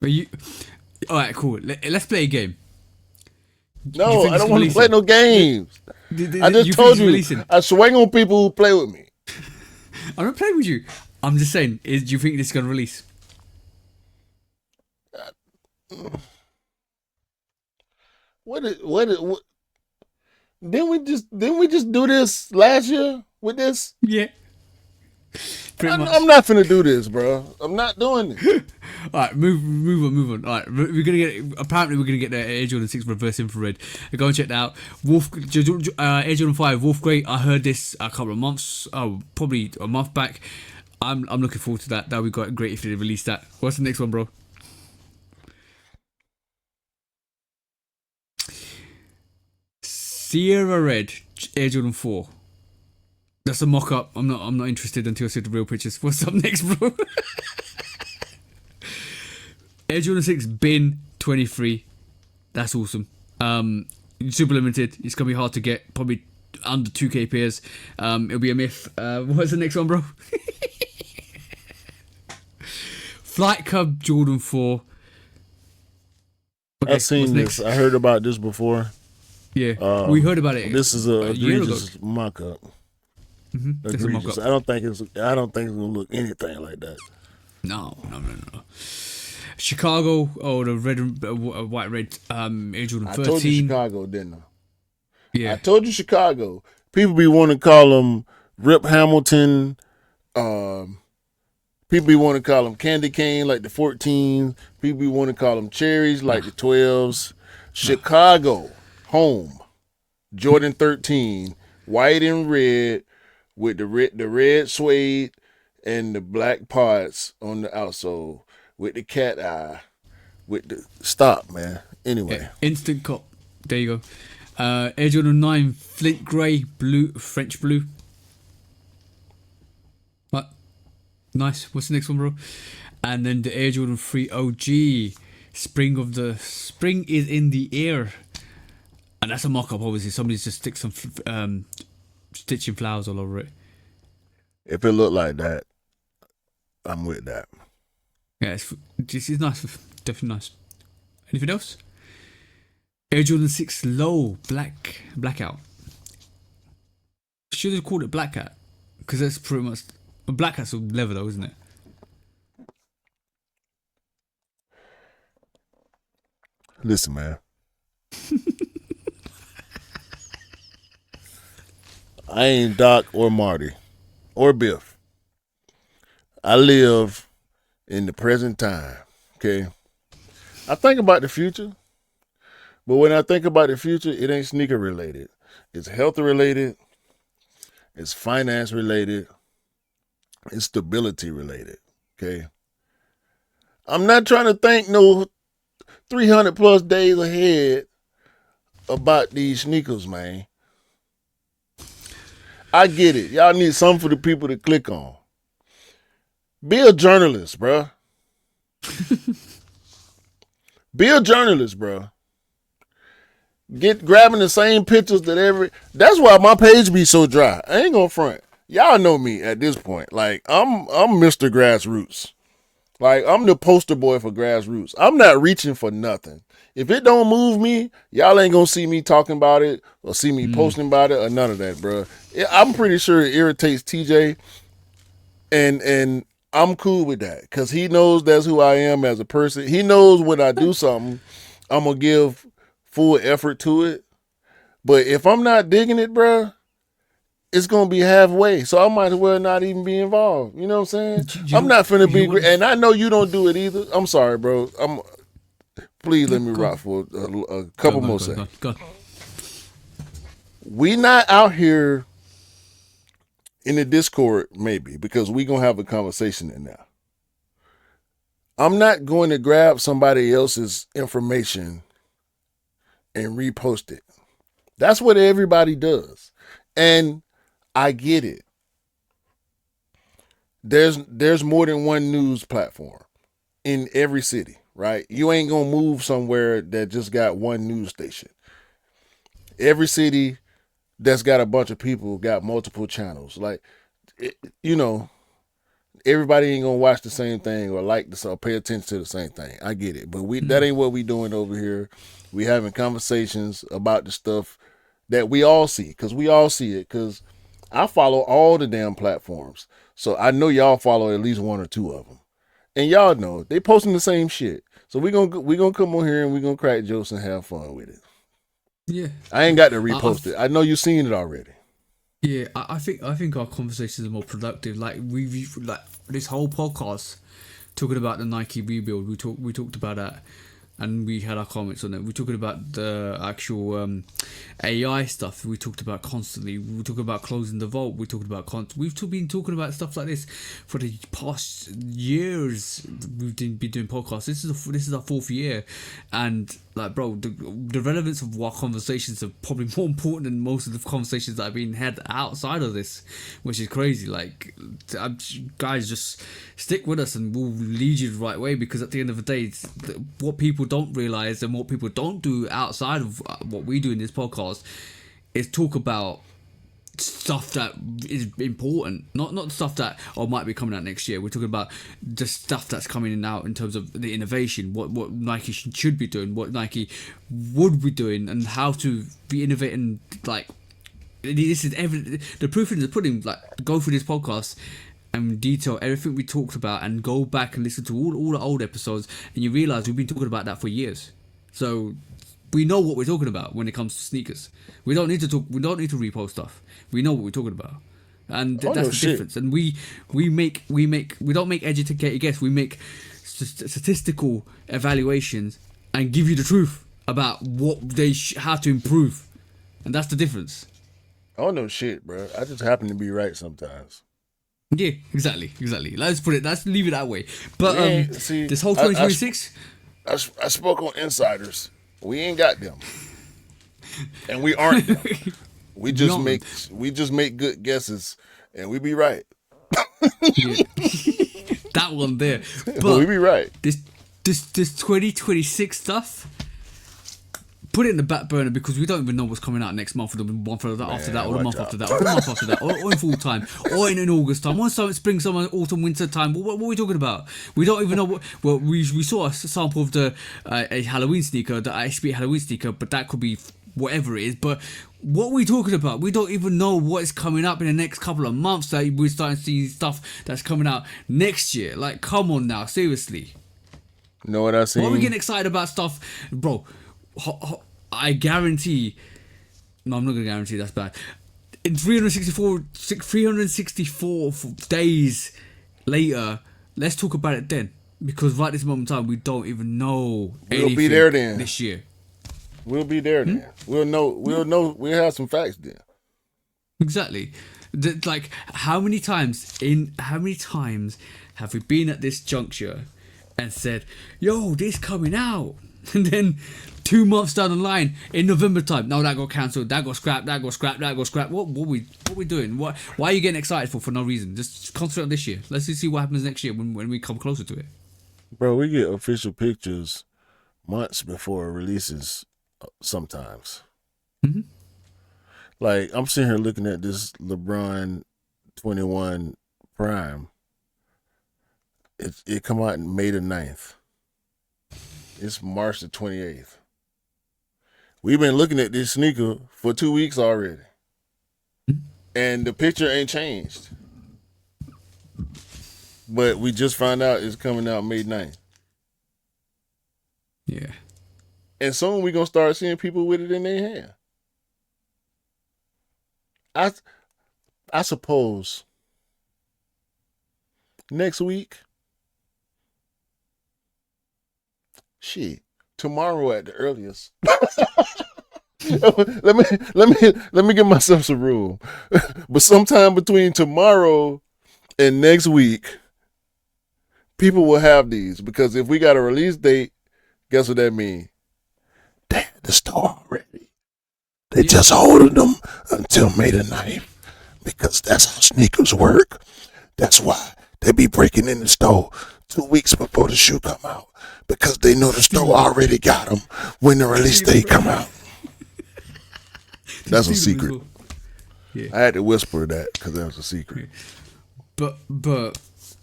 But you, all right, cool. Let's play a game. No, I don't want to play no games. I just told you, I swing on people who play with me. I'm not playing with you. I'm just saying, do you think this is going to release? What? Didn't we just do this last year with this? Yeah. I'm not finna do this, bro. I'm not doing it. All right, move on. All right, apparently we're gonna get the Air Jordan 6 reverse infrared. Go and check that out. Air Jordan 5 Wolf Grey. I heard this a couple of months, probably a month back. I'm looking forward to that. That would be great if they release that. What's the next one, bro? Sierra Red Air Jordan 4. That's a mock-up. I'm not interested until I see the real pictures. What's up next, bro? Air Jordan 6 Bin 23. That's awesome. Super limited. It's gonna be hard to get. Probably under 2K pairs. It'll be a myth. What's the next one, bro? Flight Club Jordan 4. Okay, I've seen this. I heard about this before. Yeah, we heard about it. This is a egregious mock-up. Mm-hmm. I don't think it's gonna look anything like that. No. Chicago, the red, white, red, Air Jordan 13. I told you Chicago, didn't I? Yeah. I told you Chicago. People be wanting to call them Rip Hamilton. People be wanting to call them Candy Cane like the 14s. People be wanting to call them Cherries like the 12s. Chicago, home. Jordan 13, white and red with the red suede and the black parts on the outsole. With the cat eye, with the stop, man. Anyway, yeah, instant cop. There you go. Air Jordan 9 Flint Grey blue, French blue. What? Nice. What's the next one, bro? And then the Air Jordan 3 OG. Spring is in the air, and that's a mock-up. Obviously, somebody's just stick some stitching flowers all over it. If it looked like that, I'm with that. Yeah, this is nice. Definitely nice. Anything else? Air Jordan 6 Low Blackout. Should have called it Black Hat, because that's pretty much a Black Hat's leather though, isn't it? Listen, man. I ain't Doc or Marty or Biff. I live in the present time, okay? I think about the future, but when I think about the future, it ain't sneaker related. It's health related, it's finance related, it's stability related, okay? I'm not trying to think no 300 plus days ahead about these sneakers, man. I get it. Y'all need something for the people to click on. Be a journalist, bro. Be a journalist, bro. Grabbing the same pictures that that's why my page be so dry. I ain't gonna front. Y'all know me at this point. Like I'm Mr. Grassroots. Like, I'm the poster boy for grassroots. I'm not reaching for nothing. If it don't move me, y'all ain't gonna see me talking about it or see me posting about it or none of that, bro. I'm pretty sure it irritates TJ, and I'm cool with that because he knows that's who I am as a person. He knows when I do something, I'm gonna give full effort to it. But if I'm not digging it, bro, it's gonna be halfway. So I might as well not even be involved. You know what I'm saying? I'm not finna be, and I know you don't do it either. I'm sorry, bro. Please let me rock for a couple more seconds. Go. We not out here in the Discord, maybe, because we gonna have a conversation in there. I'm not going to grab somebody else's information and repost it. That's what everybody does. And I get it. There's more than one news platform in every city, right? You ain't gonna move somewhere that just got one news station. Every city that's got a bunch of people got multiple channels. Like, everybody ain't gonna watch the same thing or like this or pay attention to the same thing. I get it, but that ain't what we doing over here. We having conversations about the stuff that we all see, because we all see it. Because I follow all the damn platforms, so I know y'all follow at least one or two of them, and y'all know they posting the same shit. So we gonna come on here and we gonna crack jokes and have fun with it. Yeah, I ain't got to repost it. I know you've seen it already. Yeah, I think our conversations are more productive. Like we've like this whole podcast talking about the Nike rebuild. We talked about that, and we had our comments on it. We're talking about the actual AI stuff. We talked about constantly. We talked about closing the vault. We talked about we've been talking about stuff like this for the past years. We've been doing podcasts. This is our 4th year, and like, bro, the relevance of our conversations are probably more important than most of the conversations that have been had outside of this, which is crazy. Like, guys, just stick with us and we'll lead you the right way, because at the end of the day, what people don't realize and what people don't do outside of what we do in this podcast is talk about stuff that is important, not stuff that might be coming out next year. We're talking about the stuff that's coming in out in terms of the innovation, what Nike should be doing, what Nike would be doing, and how to be innovating. Like, this is the proof in the pudding. Like, go through this podcast and detail everything we talked about, and go back and listen to all the old episodes, and you realize we've been talking about that for years. So we know what we're talking about when it comes to sneakers. We don't need to talk. We don't need to repost stuff. We know what we're talking about, and that's the difference. And we don't make educated guess. We make statistical evaluations and give you the truth about what they how to improve, and that's the difference. Oh no shit, bro. I just happen to be right sometimes. Yeah, exactly. Let's leave it that way. But see, this whole 2026, I spoke on insiders. We ain't got them, and we aren't them. We just make good guesses, and we be right. That one there, but we be right. This 2026 stuff, put it in the back burner, because we don't even know what's coming out next month, or the month after that, or the month after that, or the month after that, or in fall time, or in August time, or spring, summer, autumn, winter time. What are we talking about? We don't even know what. Well, we saw a sample of the a Halloween sneaker, the ISB Halloween sneaker, but that could be whatever it is. But what are we talking about? We don't even know what is coming up in the next couple of months. That we're starting to see stuff that's coming out next year. Like, come on now, seriously. You know what I see? Why are we getting excited about stuff, bro? I guarantee. No, I'm not gonna guarantee. That's bad. In 364 days later, let's talk about it then. Because right this moment in time, we don't even know anything. We'll be there then. This year. We'll be there then. We'll know. We'll have some facts then. Exactly. Like, how many times have we been at this juncture and said, "Yo, this coming out," and then 2 months down the line, in November time, no, that got cancelled, that got scrapped. What we doing? Why are you getting excited for no reason? Just concentrate on this year. Let's just see what happens next year when we come closer to it. Bro, we get official pictures months before it releases sometimes. Mm-hmm. Like, I'm sitting here looking at this LeBron 21 Prime. It come out May the 9th. It's March the 28th. We've been looking at this sneaker for 2 weeks already. And the picture ain't changed. But we just found out it's coming out May 9th. Yeah. And soon we're going to start seeing people with it in their hand. I suppose next week, tomorrow at the earliest. let me give myself some room. But sometime between tomorrow and next week, people will have these, because if we got a release date, guess what that means? They at the store already. They just holding them until May the 9th, because that's how sneakers work. That's why they be breaking in the store 2 weeks before the shoe come out, because they know the store already got them when the release date come out. That's a secret. Yeah. I had to whisper that because that was a secret. But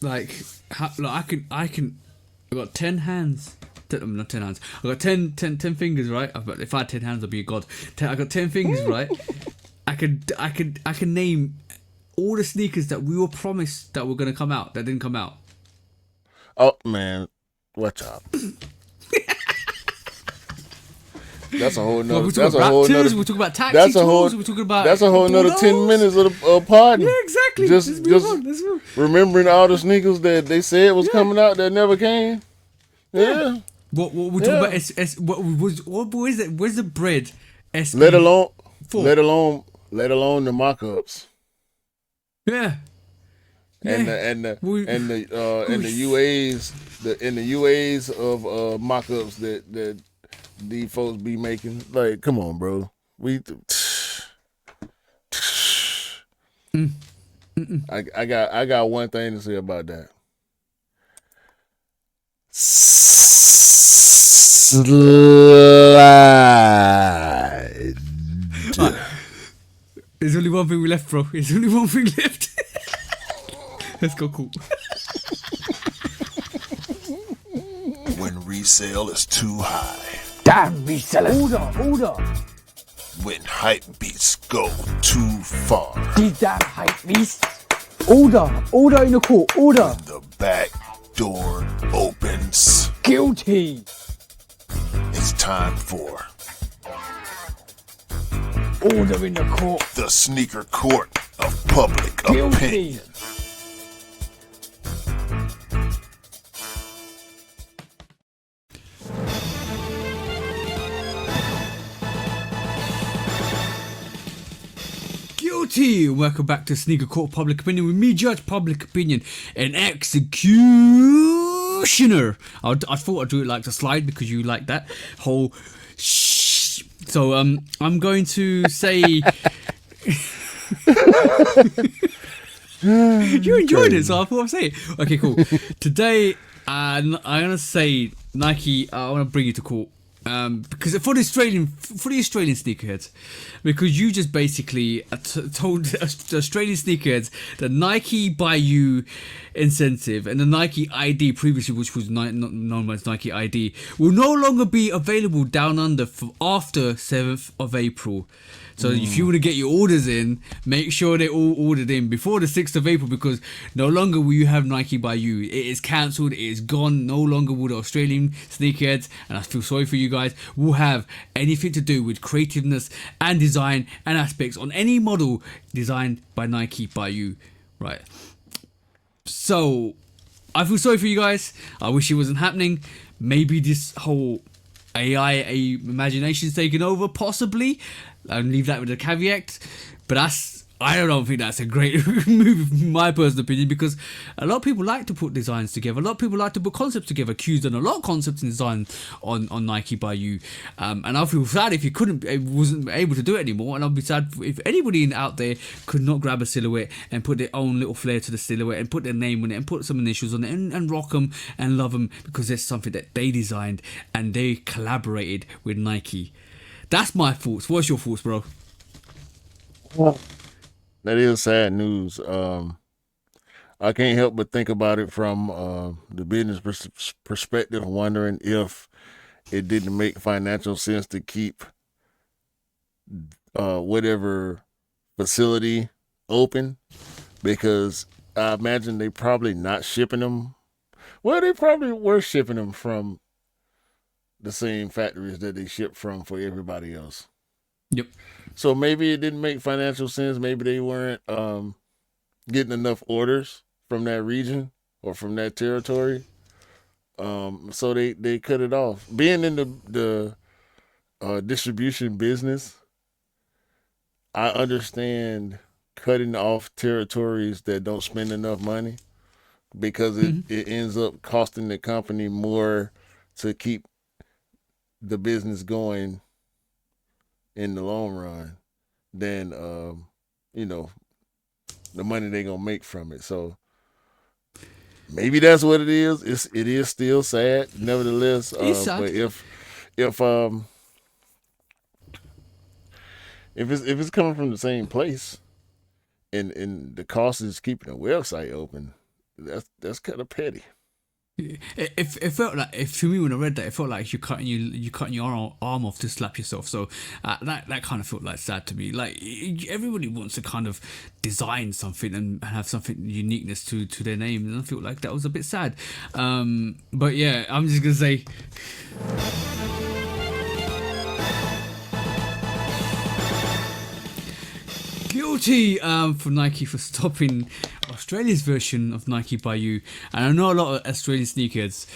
like I got 10 hands. Not 10 hands. I got 10 fingers, right? If I had 10 hands, I'd be a god. I got 10 fingers, right? I can name all the sneakers that we were promised that were gonna come out that didn't come out. Oh man, watch out. That's a whole nother. That's a whole nother. We talk about taxi tools. We talk about. That's a whole nother 10 minutes of the pod. Yeah, exactly. Just remembering all the sneakers that they said was coming out that never came. Yeah. What we talk about? What is it? Where's the bread? Let alone the mock-ups. Yeah. And the UAs of mock-ups that these folks be making. Like, come on, bro. I got one thing to say about that. Slide. There's only one thing we left, bro. There's only one thing left. Let's go, cool. When resale is too high. Damn resellers. Order. When hype beats go too far. These damn hype beasts. Order in the court. Order. When the back door opens. Guilty. It's time for Order in the court. the sneaker court of public Guilty. opinion. Guilty. Welcome back to Sneaker Court Public Opinion with me, Judge Public Opinion, and Executioner. I thought I'd do it like the slide because you like that whole shh. So I'm going to say you enjoyed it, so I thought I'd say it. Okay, cool. Today I'm gonna say Nike. I want to bring you to court. Because for the Australian sneakerheads, because you just basically told the Australian sneakerheads the Nike Buy You incentive and the Nike ID previously, which was not known as Nike ID, will no longer be available down under after 7th of April. So if you want to get your orders in, make sure they're all ordered in before the 6th of April, because no longer will you have Nike Buy You. It is cancelled. It is gone. No longer will the Australian sneakerheads, and I feel sorry for you guys, will have anything to do with creativeness and design and aspects on any model designed by Nike Buy You. Right. So I feel sorry for you guys. I wish it wasn't happening. Maybe this whole AI imagination's taken over, possibly. I'll leave that with a caveat, but I don't think that's a great move, in my personal opinion, because a lot of people like to put designs together. A lot of people like to put concepts together. Q's done a lot of concepts and design on Nike Buy You, and I feel sad if he wasn't able to do it anymore. And I'll be sad if anybody out there could not grab a silhouette and put their own little flair to the silhouette and put their name on it and put some initials on it and rock them and love them, because it's something that they designed and they collaborated with Nike. That's my thoughts. What's your thoughts, bro? That is sad news. I can't help but think about it from the business perspective, wondering if it didn't make financial sense to keep whatever facility open, because I imagine they probably not shipping them. Well, they probably were shipping them from the same factories that they ship from for everybody else. Yep. So maybe it didn't make financial sense. Maybe they weren't getting enough orders from that region or from that territory. So they cut it off. Being in the distribution business, I understand cutting off territories that don't spend enough money, because it ends up costing the company more to keep the business going in the long run than you know, the money they're gonna make from it. So maybe that's what it is. It is still sad, nevertheless. It's sad. But if if it's coming from the same place, and the cost is keeping the website open, that's kind of petty. It felt like, if for me when I read that, it felt like you're cutting your arm off to slap yourself. So that kind of felt like sad to me. Like, everybody wants to kind of design something and have something uniqueness to their name, and I feel like that was a bit sad. But yeah, I'm just gonna say, guilty for Nike for stopping Australia's version of Nike by You. And I know a lot of Australian sneakers.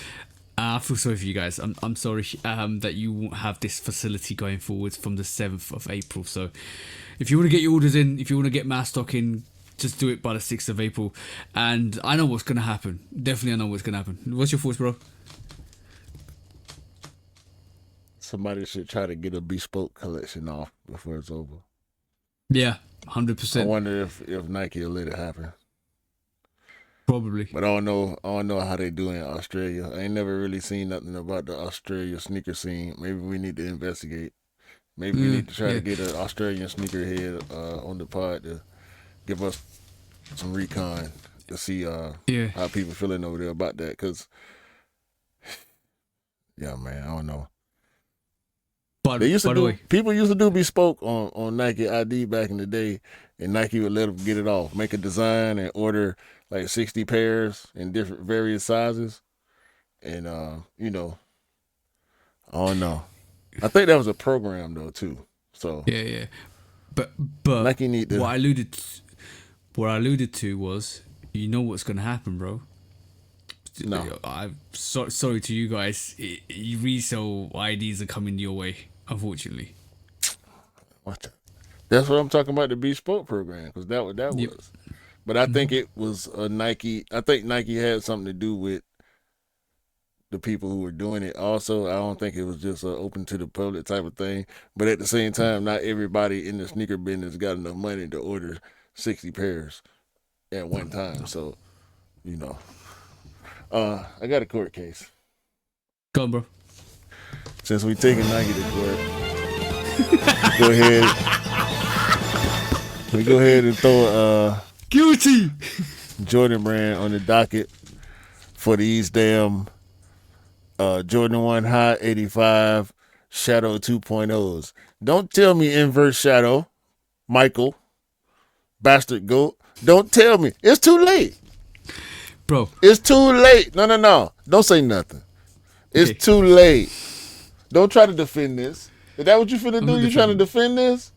I feel sorry for you guys. I'm sorry that you won't have this facility going forward from the 7th of April. So if you want to get your orders in, if you want to get mass stock in, just do it by the 6th of April. And I know what's going to happen. Definitely I know what's going to happen. What's your thoughts, bro? Somebody should try to get a bespoke collection off before it's over. Yeah, I 100%. wonder if Nike will let it happen. Probably. But I don't know how they do in Australia. I ain't never really seen nothing about the Australia sneaker scene. Maybe we need to investigate. Maybe we need to try to get an Australian sneakerhead on the pod to give us some recon to see how people feeling over there about that. Cause yeah, man, I don't know. But They used to do. People used to do bespoke on Nike ID back in the day, and Nike would let them get it off, make a design, and order like 60 pairs in different various sizes, and you know, I don't know. I think that was a program though too. So yeah. But Nike need to. What I alluded to was, you know what's gonna happen, bro. No, I'm sorry to you guys. Resale IDs are coming your way, unfortunately. What? That's what I'm talking about, the bespoke program, because that was. But I think it was a Nike. I think Nike had something to do with the people who were doing it. Also, I don't think it was just open to the public type of thing. But at the same time, not everybody in the sneaker business got enough money to order 60 pairs at one time. So, you know, I got a court case. Go on, bro. Since we taking Nike to court, go ahead. We go ahead and throw Guilty Jordan brand on the docket for these damn Jordan 1 High 85 Shadow 2.0s. Don't tell me inverse shadow, Michael, bastard goat. Don't tell me. It's too late. bro. It's too late. No. Don't say nothing. It's too late. Don't try to defend this. Is that what you finna do? You trying to defend this?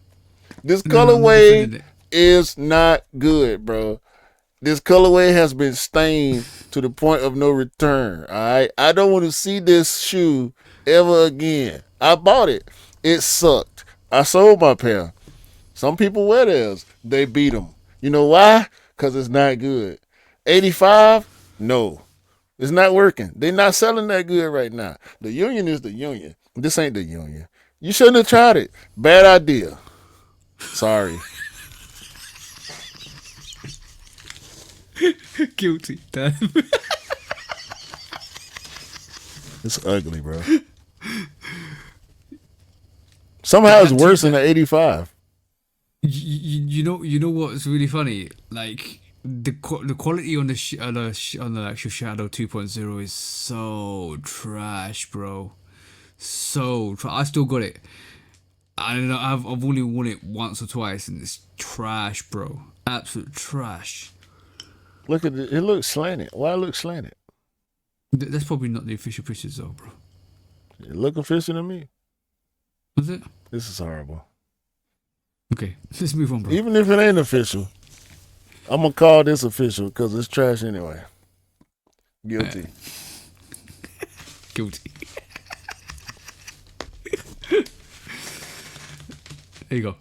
This colorway is not good, bro. This colorway has been stained to the point of no return. All right, I don't want to see this shoe ever again. I bought it. It sucked. I sold my pair. Some people wear theirs. They beat them. You know why? Because it's not good. 85? No. It's not working. They're not selling that good right now. The Union is the Union. This ain't the Union. You shouldn't have tried it. Bad idea. Sorry. Guilty. Damn. It's ugly, bro. Somehow it's worse than the 85. You know what's really funny? Like, the quality on the actual Shadow 2.0 is so trash, bro. I still got it. I don't know. I've only worn it once or twice, and it's trash, bro. Absolute trash. Look at it. It looks slanted. Why it look slanted? That's probably not the official pictures, though, bro. It look official to me. Was it? This is horrible. Okay, let's move on, bro. Even if it ain't official, I'm gonna call this official because it's trash anyway. Guilty. Guilty. There you go.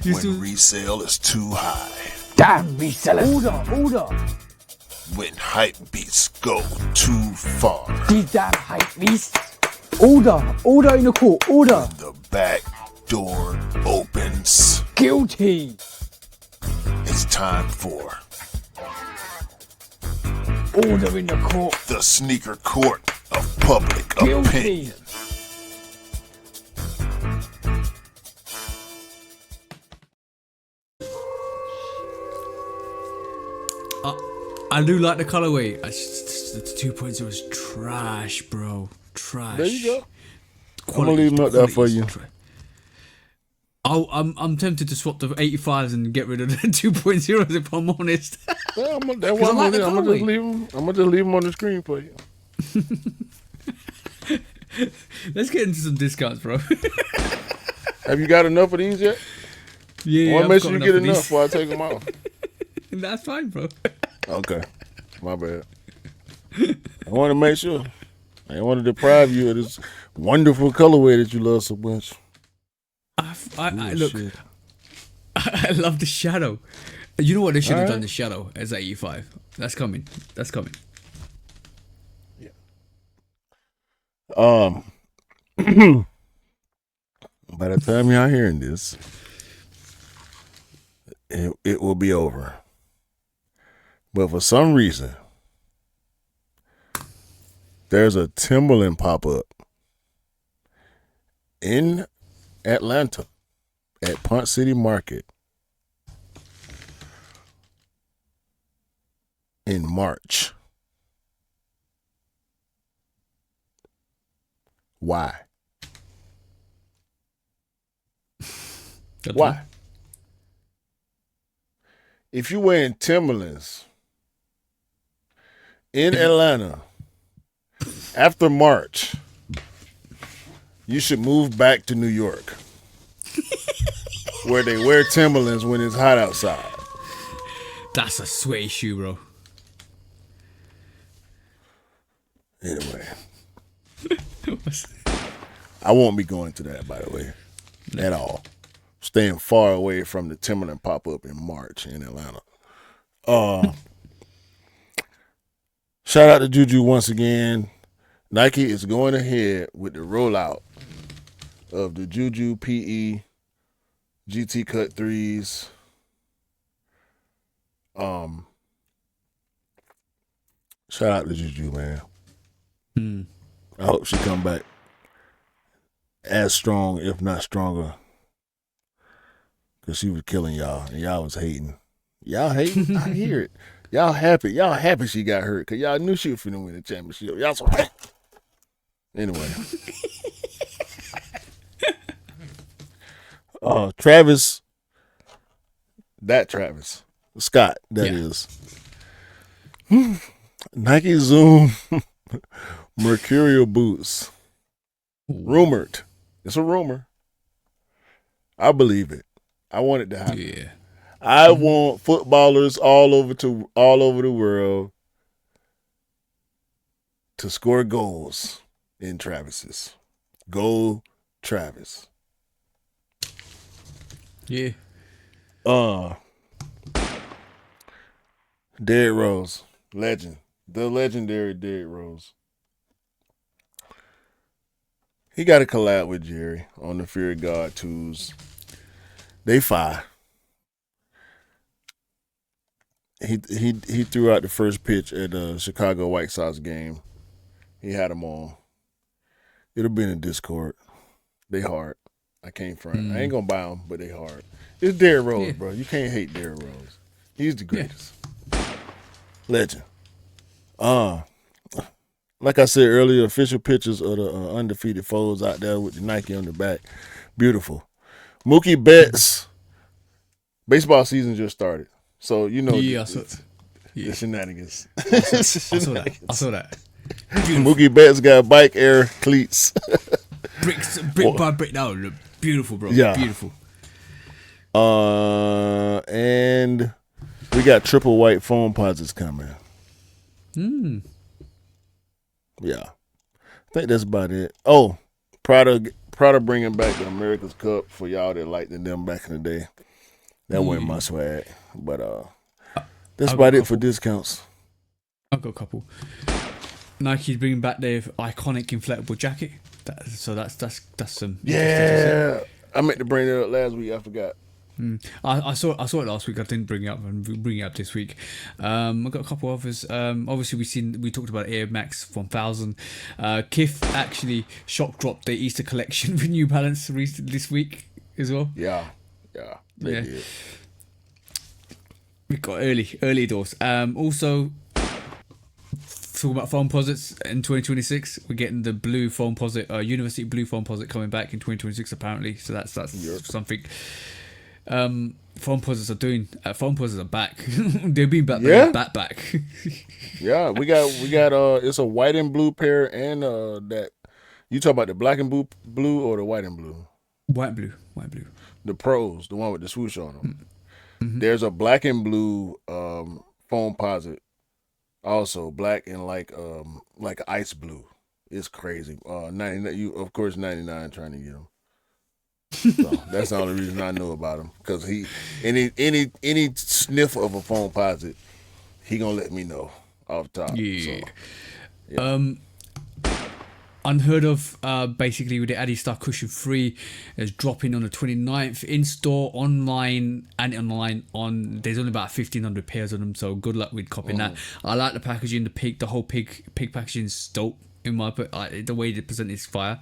When resale is too high. Damn resellers. Order. When hype beats go too far. These damn hype beasts. Order in the court. Order. The back door opens. Guilty. It's time for Order in the court. the sneaker court of public Guilty. opinion. I do like the colorway. The 2.0 is trash, bro. Trash. There you go. Quality, I'm gonna leave them up there for you. I'm tempted to swap the 85s and get rid of the 2.0s if I'm honest. Yeah, I'm gonna just leave them on the screen for you. Let's get into some discounts, bro. Have you got enough of these yet? Yeah, I want to I've make got sure you get of enough these. before I take them off. That's fine, bro. Okay, my bad. I want to make sure. I didn't want to deprive you of this wonderful colorway that you love so much. Look, Shit. I love the Shadow. You know what? They should have Alright. done the Shadow as 85. That's coming. By the time y'all hearing this, it will be over. But for some reason, there's a Timberland pop-up in Atlanta at Punt City Market in March. Why? Why? If you wearing Timberlands in Atlanta after March, you should move back to New York, where they wear Timberlands when it's hot outside. That's a sweaty shoe, bro. Anyway, I won't be going to that, by the way, at all. Staying far away from the Timberland pop-up in March in Atlanta. Shout out to Juju once again. Nike is going ahead with the rollout of the Juju PE GT Cut 3s. Shout out to Juju, man. I hope she come back as strong, if not stronger. Because she was killing y'all, and y'all was hating. Y'all hating? I hear it. Y'all happy. Y'all happy she got hurt, because y'all knew she was finna win the championship. Y'all so happy. Anyway. Travis Scott, that is. Nike Zoom Mercurial boots. Rumored. It's a rumor. I believe it. I want it to happen. Yeah. I want footballers all over the world to score goals in Travis's. Go Travis. Yeah. Derrick Rose, legend, the legendary Derrick Rose. He got a collab with Jerry on the Fear of God 2s. They fire. He threw out the first pitch at the Chicago White Sox game. He had him on. It'll be in the Discord. They hard. I can't front. I ain't gonna buy them, but they hard. It's Derrick Rose, bro. You can't hate Derrick Rose. He's the greatest. Legend. Like I said earlier, official pictures of the undefeated foes out there with the Nike on the back. Beautiful. Mookie Betts. Baseball season just started. So, you know, the shenanigans. I saw that. Mookie Betts got bike air cleats. brick by brick. That would look beautiful, bro. Yeah. Beautiful. And we got triple white foam posits coming. Yeah. I think that's about it. Oh, Prada bringing back the America's Cup for y'all that liked them back in the day. That wasn't my swag. But that's about it for discounts. I've got a couple. Nike's bringing back their iconic inflatable jacket. So that's some. Yeah. I meant to bring it up last week. I forgot. I saw it last week. I didn't bring it up, and we'll bring it up this week. I've got a couple others. Obviously, we talked about Air Max 1000. Kith actually shock dropped their Easter collection with New Balance this week as well. Yeah, they did. We got early doors. Also, talking about foam posits in 2026, we're getting the blue foam posit, University blue foam posit coming back in 2026 apparently. So that's something. Foam posits are doing. Foam posits are back. They've been back. Yeah. back. Yeah, we got. It's a white and blue pair, and that you talk about the black and blue or the white and blue. White blue. The pros, the one with the swoosh on them. Mm-hmm. There's a black and blue foam posit, also black and like ice blue. It's crazy. 99 trying to get them. So that's the only reason I know about him, because any sniff of a foam posit, he gonna let me know off the top. Yeah. So, yeah. Unheard of, basically with the Adistar Cushion 3 is dropping on the 29th in store, online, and online. There's only about 1,500 pairs of them, so good luck with copying that. I like the packaging, the whole pig packaging is dope. In my the way they present is fire.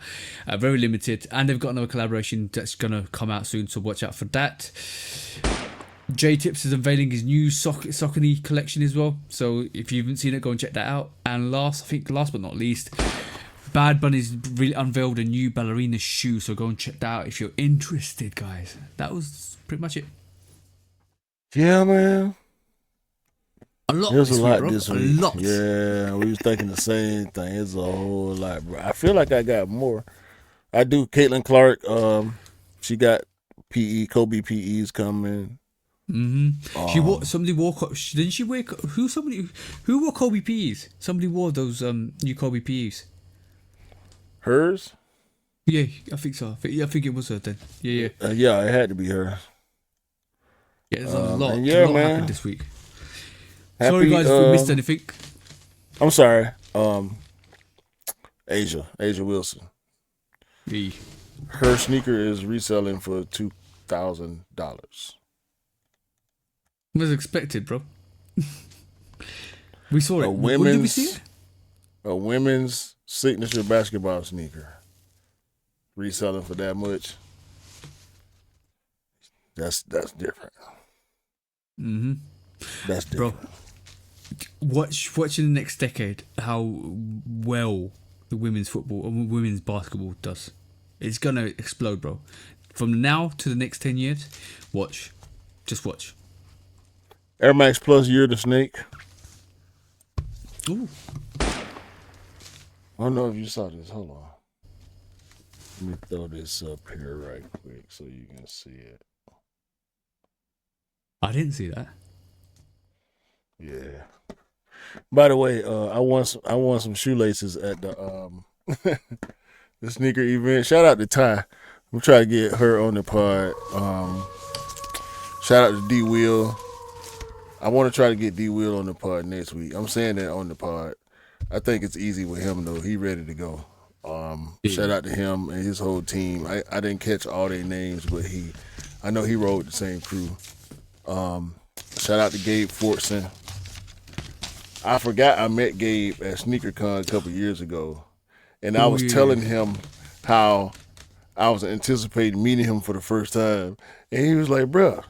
Very limited, and they've got another collaboration that's gonna come out soon, so watch out for that. J Tips is unveiling his new Saucony collection as well, so if you haven't seen it, go and check that out. And last but not least, Bad Bunny's really unveiled a new ballerina shoe, so go and check that out if you're interested, guys. That was pretty much it. Yeah, man. There's a lot week, this a week. lot. Yeah, we was thinking the same thing. It's a whole lot, bro. I feel like I got more. I do. Caitlin Clark. She got Kobe PEs coming. Mm-hmm. Somebody wore. Didn't she wear? Who wore Kobe PEs? Somebody wore those new Kobe PEs. Hers? Yeah, I think so. I think it was her then. Yeah. Yeah, it had to be her. Yeah, there's a lot. Yeah, a lot man. happened this week. Sorry guys if we missed anything. I'm sorry. Asia Wilson. Yeah. Her sneaker is reselling for $2,000. Was expected, bro. We saw it. When did we see it? A women's signature basketball sneaker reselling for that much. That's different. Mm-hmm. That's different. Bro, watch in the next decade how well the women's football and women's basketball does. It's gonna explode, bro. From now to the next 10 years, watch. Just watch. Air Max Plus Year the Snake. Ooh. I don't know if you saw this. Hold on. Let me throw this up here right quick so you can see it. I didn't see that. Yeah. By the way, I won some shoelaces at the the sneaker event. Shout out to Ty. I'm trying to get her on the pod. Shout out to D Will. I want to try to get D Will on the pod next week. I'm saying that on the pod. I think it's easy with him though. He ready to go. Shout out to him and his whole team. I didn't catch all their names, but I know he rode the same crew. Shout out to Gabe Fortson. I forgot I met Gabe at SneakerCon a couple years ago, and I was telling him how I was anticipating meeting him for the first time, and he was like, "Bruh,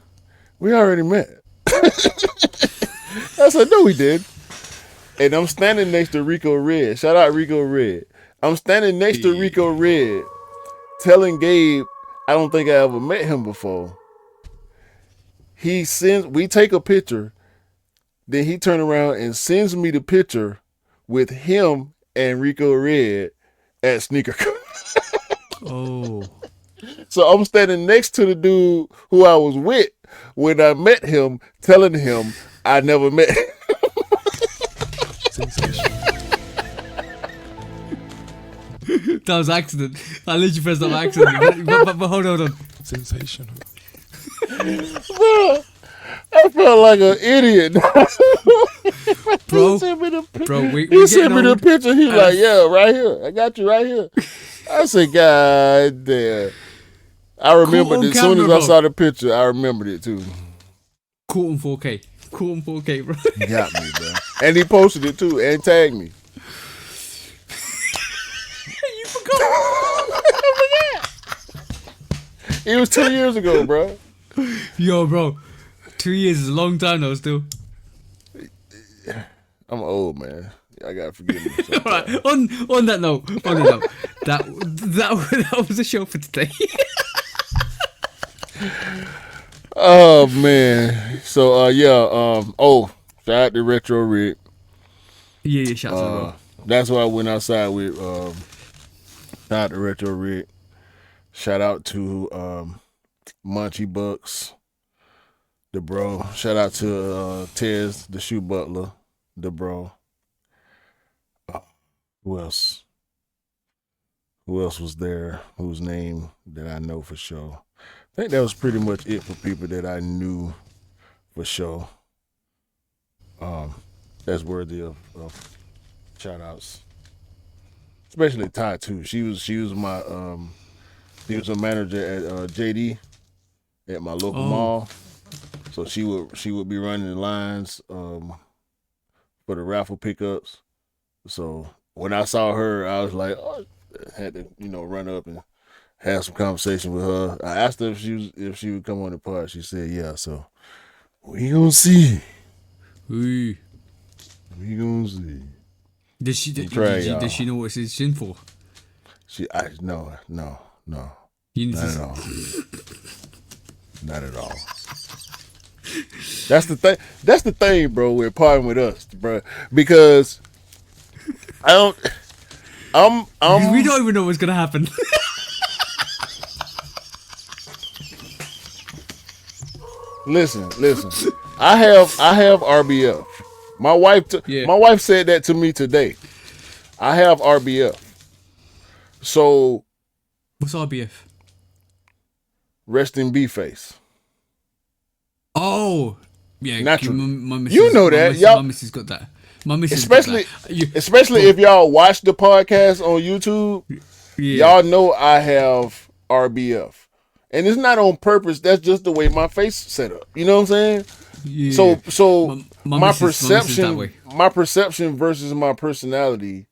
we already met." I said, "No, we did." And I'm standing next to Rico Red. Shout out Rico Red. I'm standing next to Rico Red, telling Gabe I don't think I ever met him before. We take a picture, then he turned around and sends me the picture with him and Rico Red at Sneaker. Oh. So I'm standing next to the dude who I was with when I met him, telling him I never met him. That was accident. I literally pressed that by accident. But hold on. Sensational. Bro, I felt like an idiot. Bro, he sent me the we sent me the picture. He like, yeah, right here. I got you right here. I said, God damn. I remembered it. As soon as I saw the picture, I remembered it too. Caught on 4K. Caught on 4K, bro. He got me, bro. And he posted it too and tagged me. You forgot. It was 2 years ago, bro. Yo, bro. 2 years is a long time though, still. I'm old, man. I gotta forgive me. All right. On that note, that was the show for today. Oh man. So shout out to Retro Rick. Yeah, shout out to bro. That's why I went outside with shout out to Retro Rick. Shout out to Munchie Bucks, the bro. Shout out to Tez, the shoe butler, the bro. Who else? Who else was there? Whose name that I know for sure? I think that was pretty much it for people that I knew for sure. That's worthy of shout outs. Especially Ty too. She was my she was a manager at JD at my local mall. So she would be running the lines for the raffle pickups. So when I saw her, I was like, I had to, run up and have some conversation with her. I asked her if she would come on the pod. She said yeah. So we gonna see. We gonna see. Does she know what she's in for? No. You need Not at all. Not at all. That's the thing. That's the thing, bro. We're partying with us, bro, because we don't even know what's gonna happen. Listen. I have RBF. My wife said that to me today. I have RBF. So What's RBF? Rest in B face. Oh, yeah. Naturally. My missus, You know that, y'all. My missus got that. My missus Especially got that. especially if y'all watch the podcast on YouTube, y'all know I have RBF. And it's not on purpose. That's just the way my face set up. You know what I'm saying? Yeah. So my perception versus my personality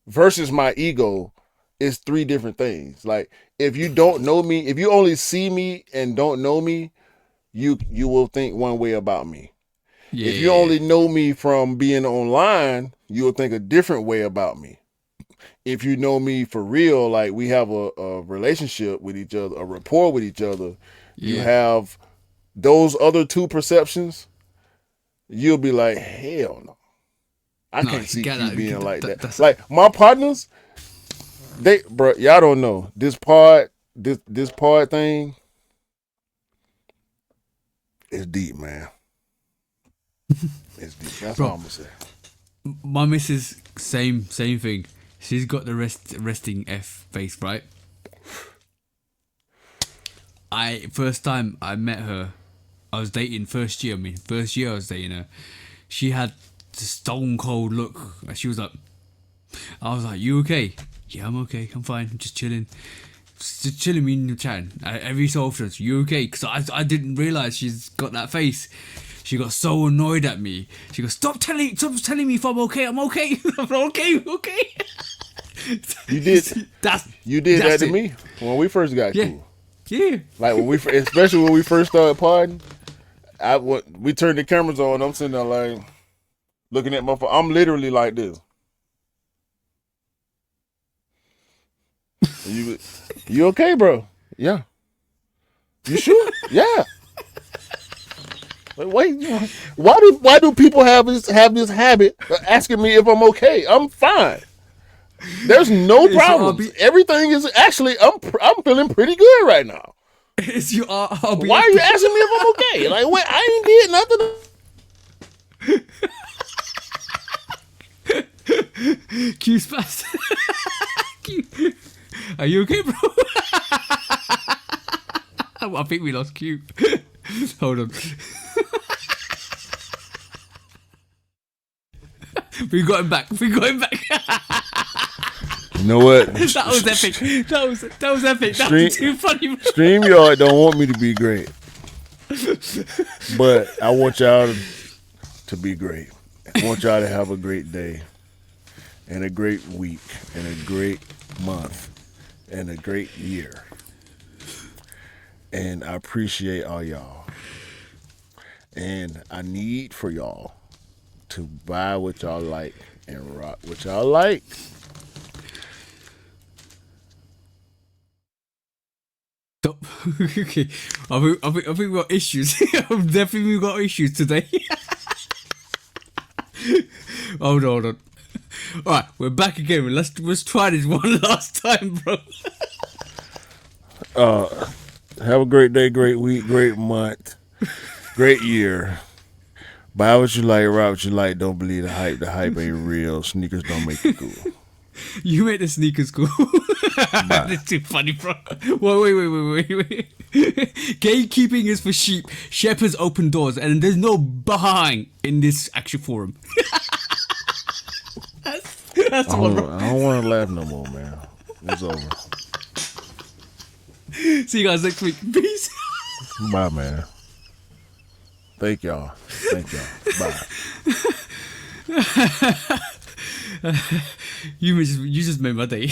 versus my ego is three different things. Like if you don't know me, if you only see me and don't know me, you will think one way about me. Yeah. If you only know me from being online, you will think a different way about me. If you know me for real, like we have a relationship with each other, a rapport with each other, you have those other two perceptions, you'll be like, hell no. I can't see you being like that. Like my partners, y'all don't know. This pod thing is deep, man. It's deep. That's what I'm gonna say. My missus, same thing. She's got the resting F face, right? First time I met her, I was dating first year I was dating her. She had the stone cold look. She was like, I was like, you okay? Yeah, I'm okay. I'm fine. I'm just chilling. Just chilling, me and chatting. Every so often, you okay? Because I didn't realize she's got that face. She got so annoyed at me. She goes, stop telling me if I'm okay. I'm okay. I'm okay. You did That's that to it. me when we first got Yeah. cool. Yeah. Like especially when we first started partying. We turned the cameras on. I'm sitting there like looking at my phone. I'm literally like this. You okay, bro? Yeah. You sure? Yeah. Like, wait, why do people have this habit of asking me if I'm okay? I'm fine. There's no problems. Everything is actually I'm feeling pretty good right now. It's your RB. Why are you asking me if I'm okay? Like, wait, I ain't did nothing. Q's fast. Q. Are you okay, bro? I think we lost Q. Hold on. We got him back. You know what? That was epic. That was epic. That was too funny. StreamYard don't want me to be great, but I want y'all to be great. I want y'all to have a great day, and a great week, and a great month, and a great year. And I appreciate all y'all. And I need for y'all to buy what y'all like and rock what y'all like. Okay, I think we got issues. I've definitely got issues today. Hold on. All right, we're back again. Let's try this one last time, bro. Have a great day, great week, great month, great year. Buy what you like, rock what you like. Don't believe the hype. The hype ain't real. Sneakers don't make you cool. You made the sneakers cool. That's too funny, bro. Wait. Gatekeeping is for sheep. Shepherds open doors, and there's no behind in this actual forum. That's I one, don't, bro. I don't want to laugh no more, man. It's over. See you guys next week. Peace. Bye, man. Thank y'all. Bye. You just made my day.